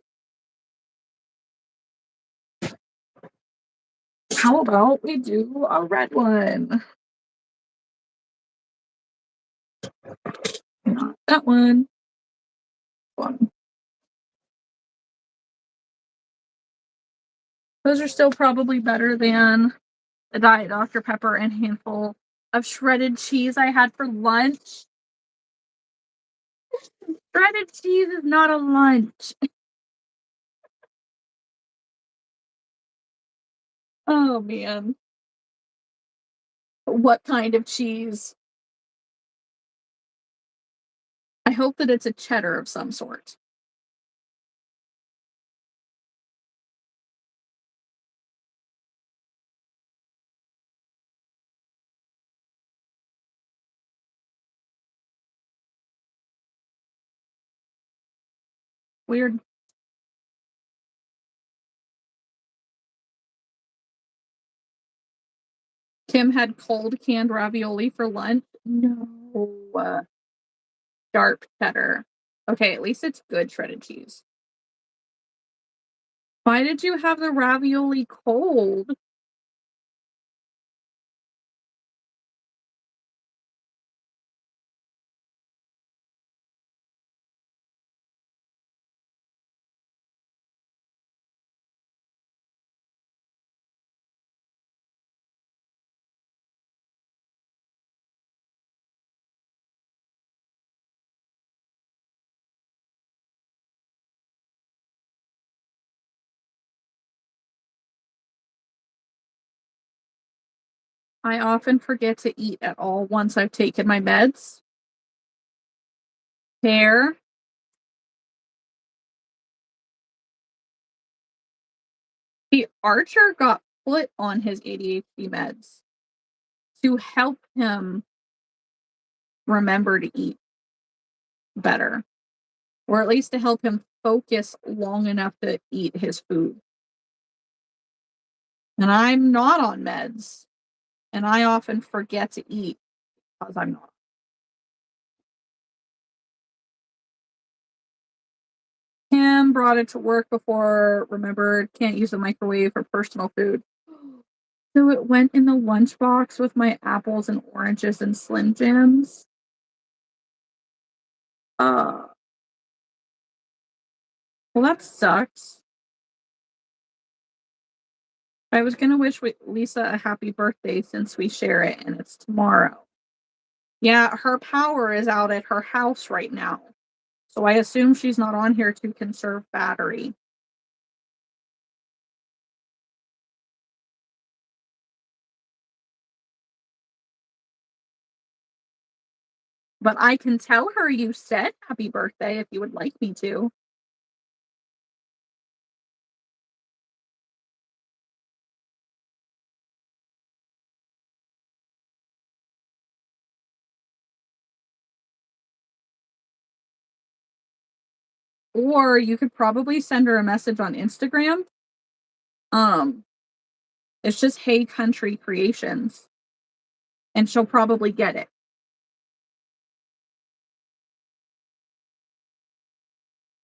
How about we do a red one? Not that one. One. Those are still probably better than the Diet Dr. Pepper and handful of shredded cheese I had for lunch. Shredded cheese is not a lunch. Oh man. What kind of cheese? I hope that it's a cheddar of some sort. Weird. Kim had cold canned ravioli for lunch. No. Dark cheddar. Okay, at least it's good shredded cheese. Why did you have the ravioli cold? I often forget to eat at all once I've taken my meds. Hair. The Archer got put on his ADHD meds to help him remember to eat better, or at least to help him focus long enough to eat his food. And I'm not on meds, and I often forget to eat because I'm not. Kim brought it to work before, remembered, can't use the microwave for personal food. So it went in the lunchbox with my apples and oranges and Slim Jims. Uh, well, that sucks. I was gonna wish Lisa a happy birthday since we share it and it's tomorrow. Yeah, her power is out at her house right now. So I assume she's not on here to conserve battery. But I can tell her you said happy birthday if you would like me to. Or you could probably send her a message on Instagram. Um, it's just Hey Country Creations. And she'll probably get it.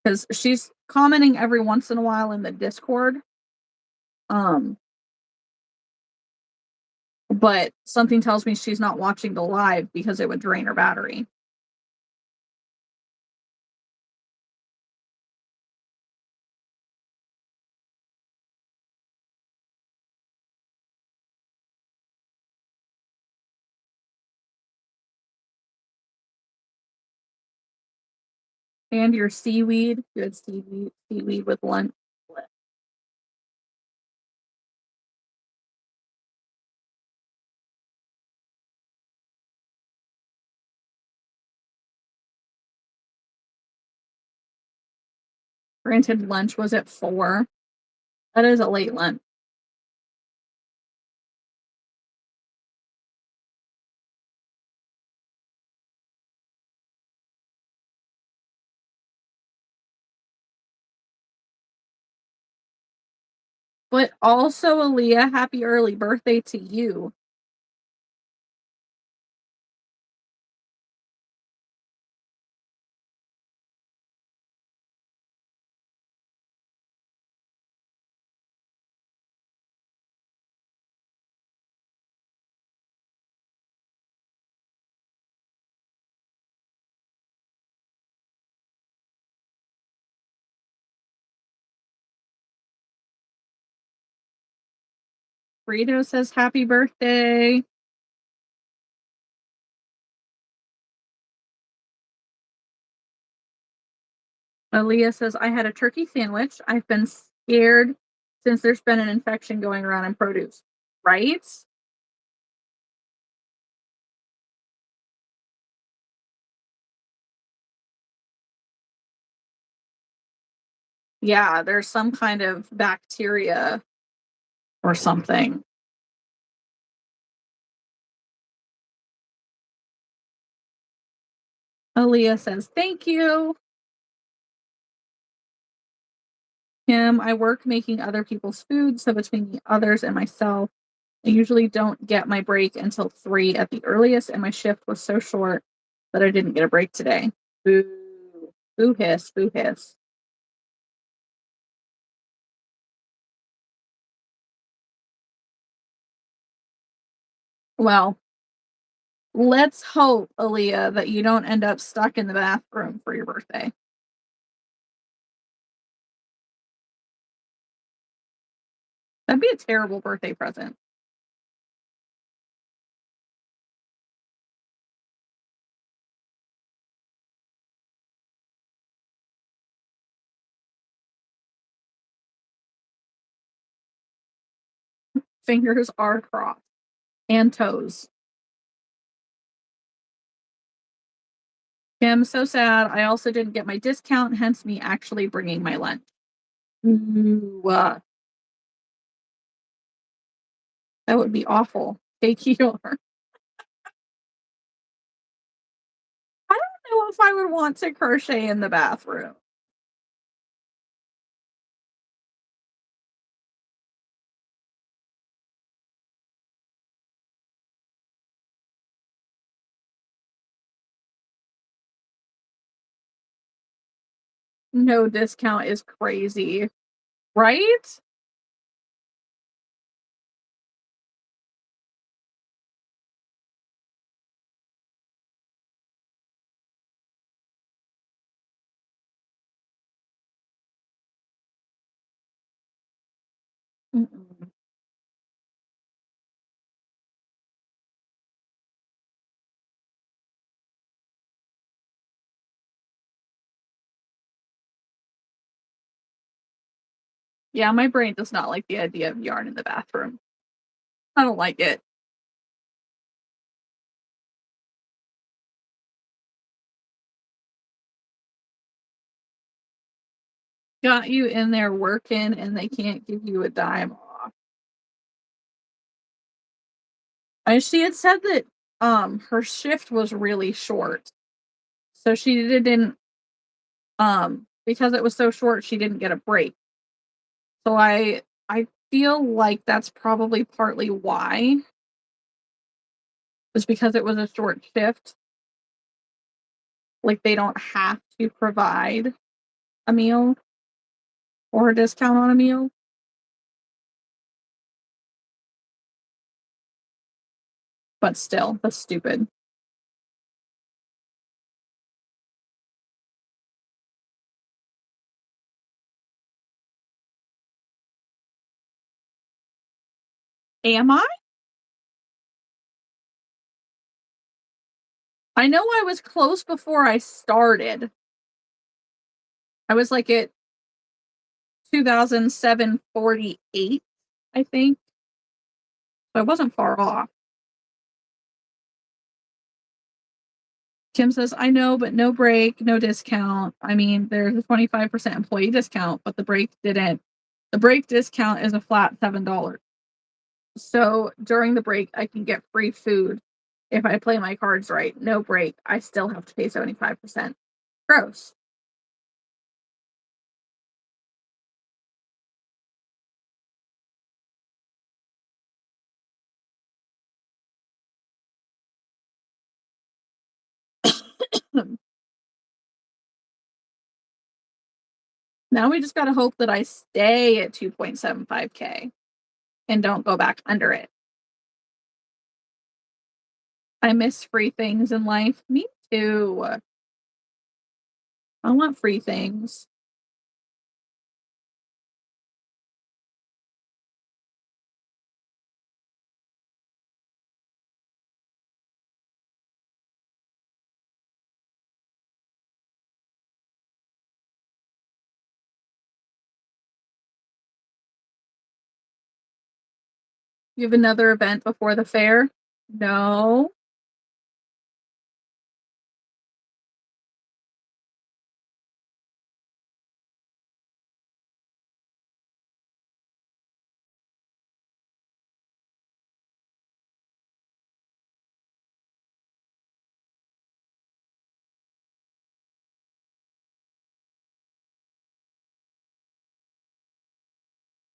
Because she's commenting every once in a while in the Discord. Um, but something tells me she's not watching the live because it would drain her battery. And your seaweed, good seaweed with lunch. Granted, lunch was at 4. That is a late lunch. But also, Aaliyah, happy early birthday to you. Burrito says happy birthday. Aaliyah says, I had a turkey sandwich. I've been scared since there's been an infection going around in produce. Right? Yeah, there's some kind of bacteria or something. Aaliyah says, thank you. Kim, I work making other people's food, so between the others and myself, I usually don't get my break until 3 at the earliest, and my shift was so short that I didn't get a break today. Boo. Boo hiss, boo hiss. Well, let's hope, Aaliyah, that you don't end up stuck in the bathroom for your birthday. That'd be a terrible birthday present. Fingers are crossed. and toes. I'm so sad. I also didn't get my discount, hence me actually bringing my lunch. Ooh, that would be awful. Fake Eeyore. I don't know if I would want to crochet in the bathroom. No discount is crazy, right? Mm-mm. Yeah, my brain does not like the idea of yarn in the bathroom. I don't like it. Got you in there working and they can't give you a dime off. She had said that her shift was really short. So she didn't because it was so short she didn't get a break. So I feel like that's probably partly why. Is because it was a short shift. Like they don't have to provide a meal or a discount on a meal. But still, that's stupid. Am I? I know I was close before I started. I was like at 2,748, I think. So I wasn't far off. Kim says, I know, but no break, no discount. I mean, there's a 25% employee discount, but the break discount is a flat $7. So during the break, I can get free food if I play my cards right. No break, I still have to pay 75%. Gross. Now we just got to hope that I stay at 2.75K and don't go back under it. I miss free things in life. Me too. I want free things. You have another event before the fair? No.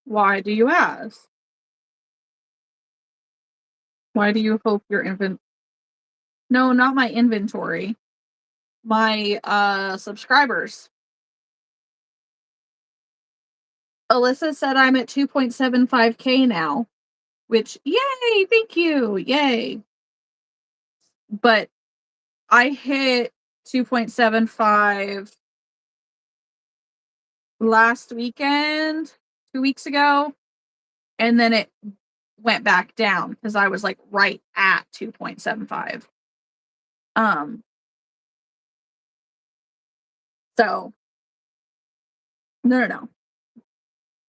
Why do you ask? Why do you hope your invent? No, not my inventory. My subscribers. Alyssa said I'm at 2.75K now, which yay, thank you. Yay. But I hit 2.75 last weekend, 2 weeks ago, and then it went back down because I was like right at 2.75. Um, so no.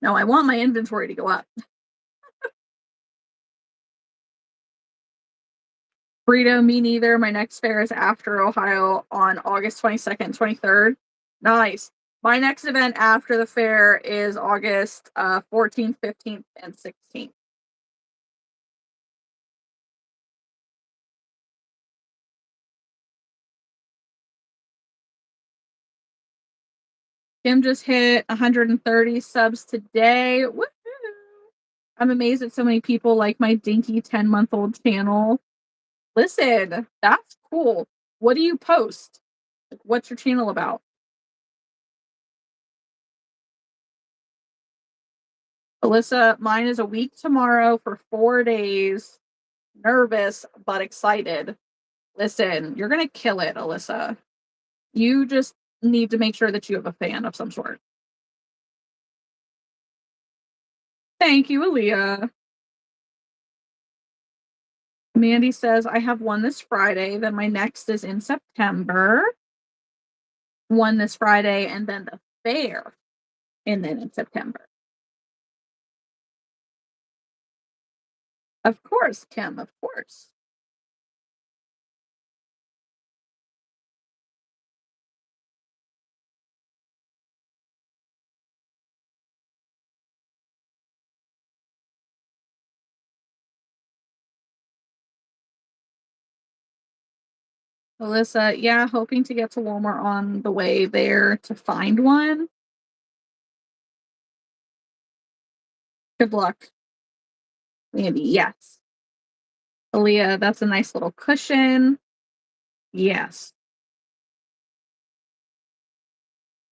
No, I want my inventory to go up. Frida, me neither. My next fair is after Ohio on August 22nd, 23rd. Nice. My next event after the fair is August 14th, 15th, and 16th. Kim just hit 130 subs today. Woohoo! I'm amazed that so many people like my dinky 10-month-old channel. Listen, that's cool. What do you post? Like, what's your channel about? Alyssa, mine is a week tomorrow for 4 days. Nervous, but excited. Listen, you're going to kill it, Alyssa. You just need to make sure that you have a fan of some sort. Thank you, Aaliyah. Mandy says, I have one this Friday, then my next is in September. One this Friday, and then the fair, and then in September. Of course, Kim, of course. Alyssa, yeah, hoping to get to Walmart on the way there to find one. Good luck. Maybe, yes. Aaliyah, that's a nice little cushion. Yes.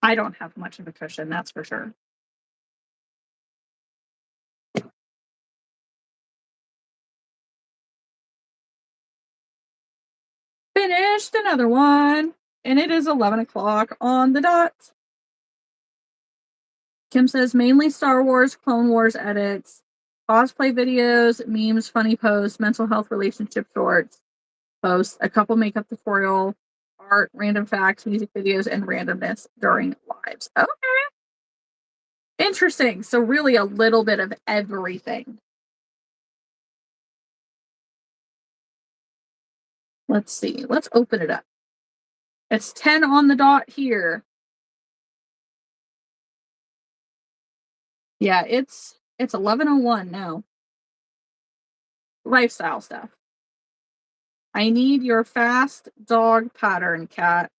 I don't have much of a cushion, that's for sure. Finished another one, and it is 11 o'clock on the dot. Kim says mainly Star Wars, Clone Wars edits, cosplay videos, memes, funny posts, mental health relationship shorts, posts, a couple makeup tutorial, art, random facts, music videos, and randomness during lives. Okay. Interesting. So really a little bit of everything. Let's see. Let's open it up. It's 10 on the dot here. Yeah, it's 11:01 now. Lifestyle stuff. I need your fast dog pattern, cat.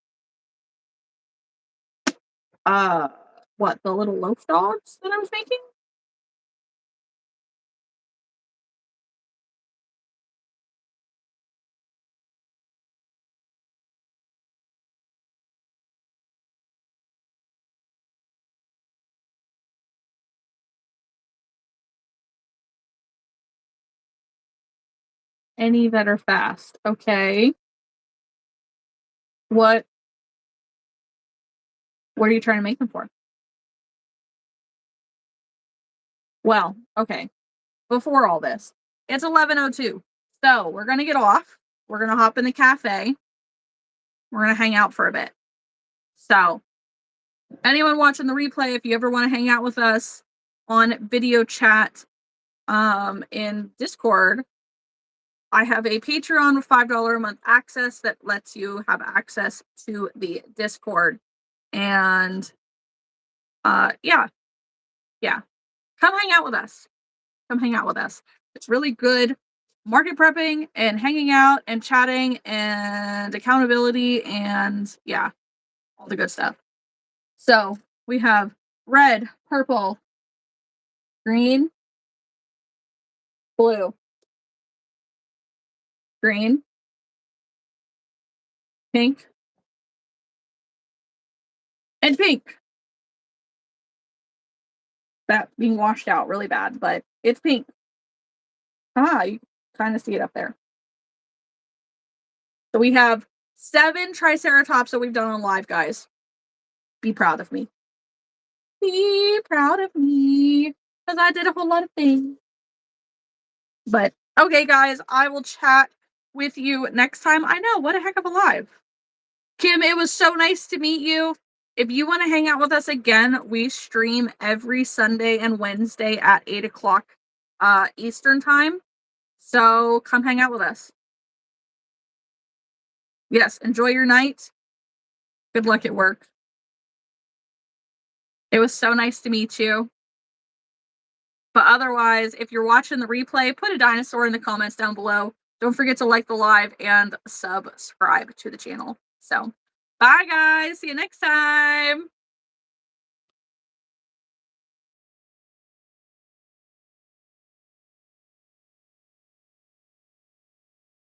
What, the little loaf dogs that I was making? Any that are fast. Okay. What are you trying to make them for? Well, okay. Before all this, it's 11:02. So we're gonna get off. We're gonna hop in the cafe. We're gonna hang out for a bit. So anyone watching the replay, if you ever want to hang out with us on video chat in Discord, I have a Patreon with $5 a month access that lets you have access to the Discord. And yeah. Come hang out with us. It's really good market prepping and hanging out and chatting and accountability and yeah, all the good stuff. So we have red, purple, green, blue, green, pink, and pink. That being washed out really bad, but it's pink. You kind of see it up there. So we have 7 Triceratops that we've done on live, guys. Be proud of me. Be proud of me, because I did a whole lot of things. But okay, guys, I will chat with you next time. I know, what a heck of a live. Kim, it was so nice to meet you. If you want to hang out with us again, we stream every Sunday and Wednesday at 8 o'clock Eastern time. So come hang out with us. Yes, enjoy your night. Good luck at work. It was so nice to meet you. But otherwise, if you're watching the replay, put a dinosaur in the comments down below. Don't forget to like the live and subscribe to the channel. So, bye guys. See you next time.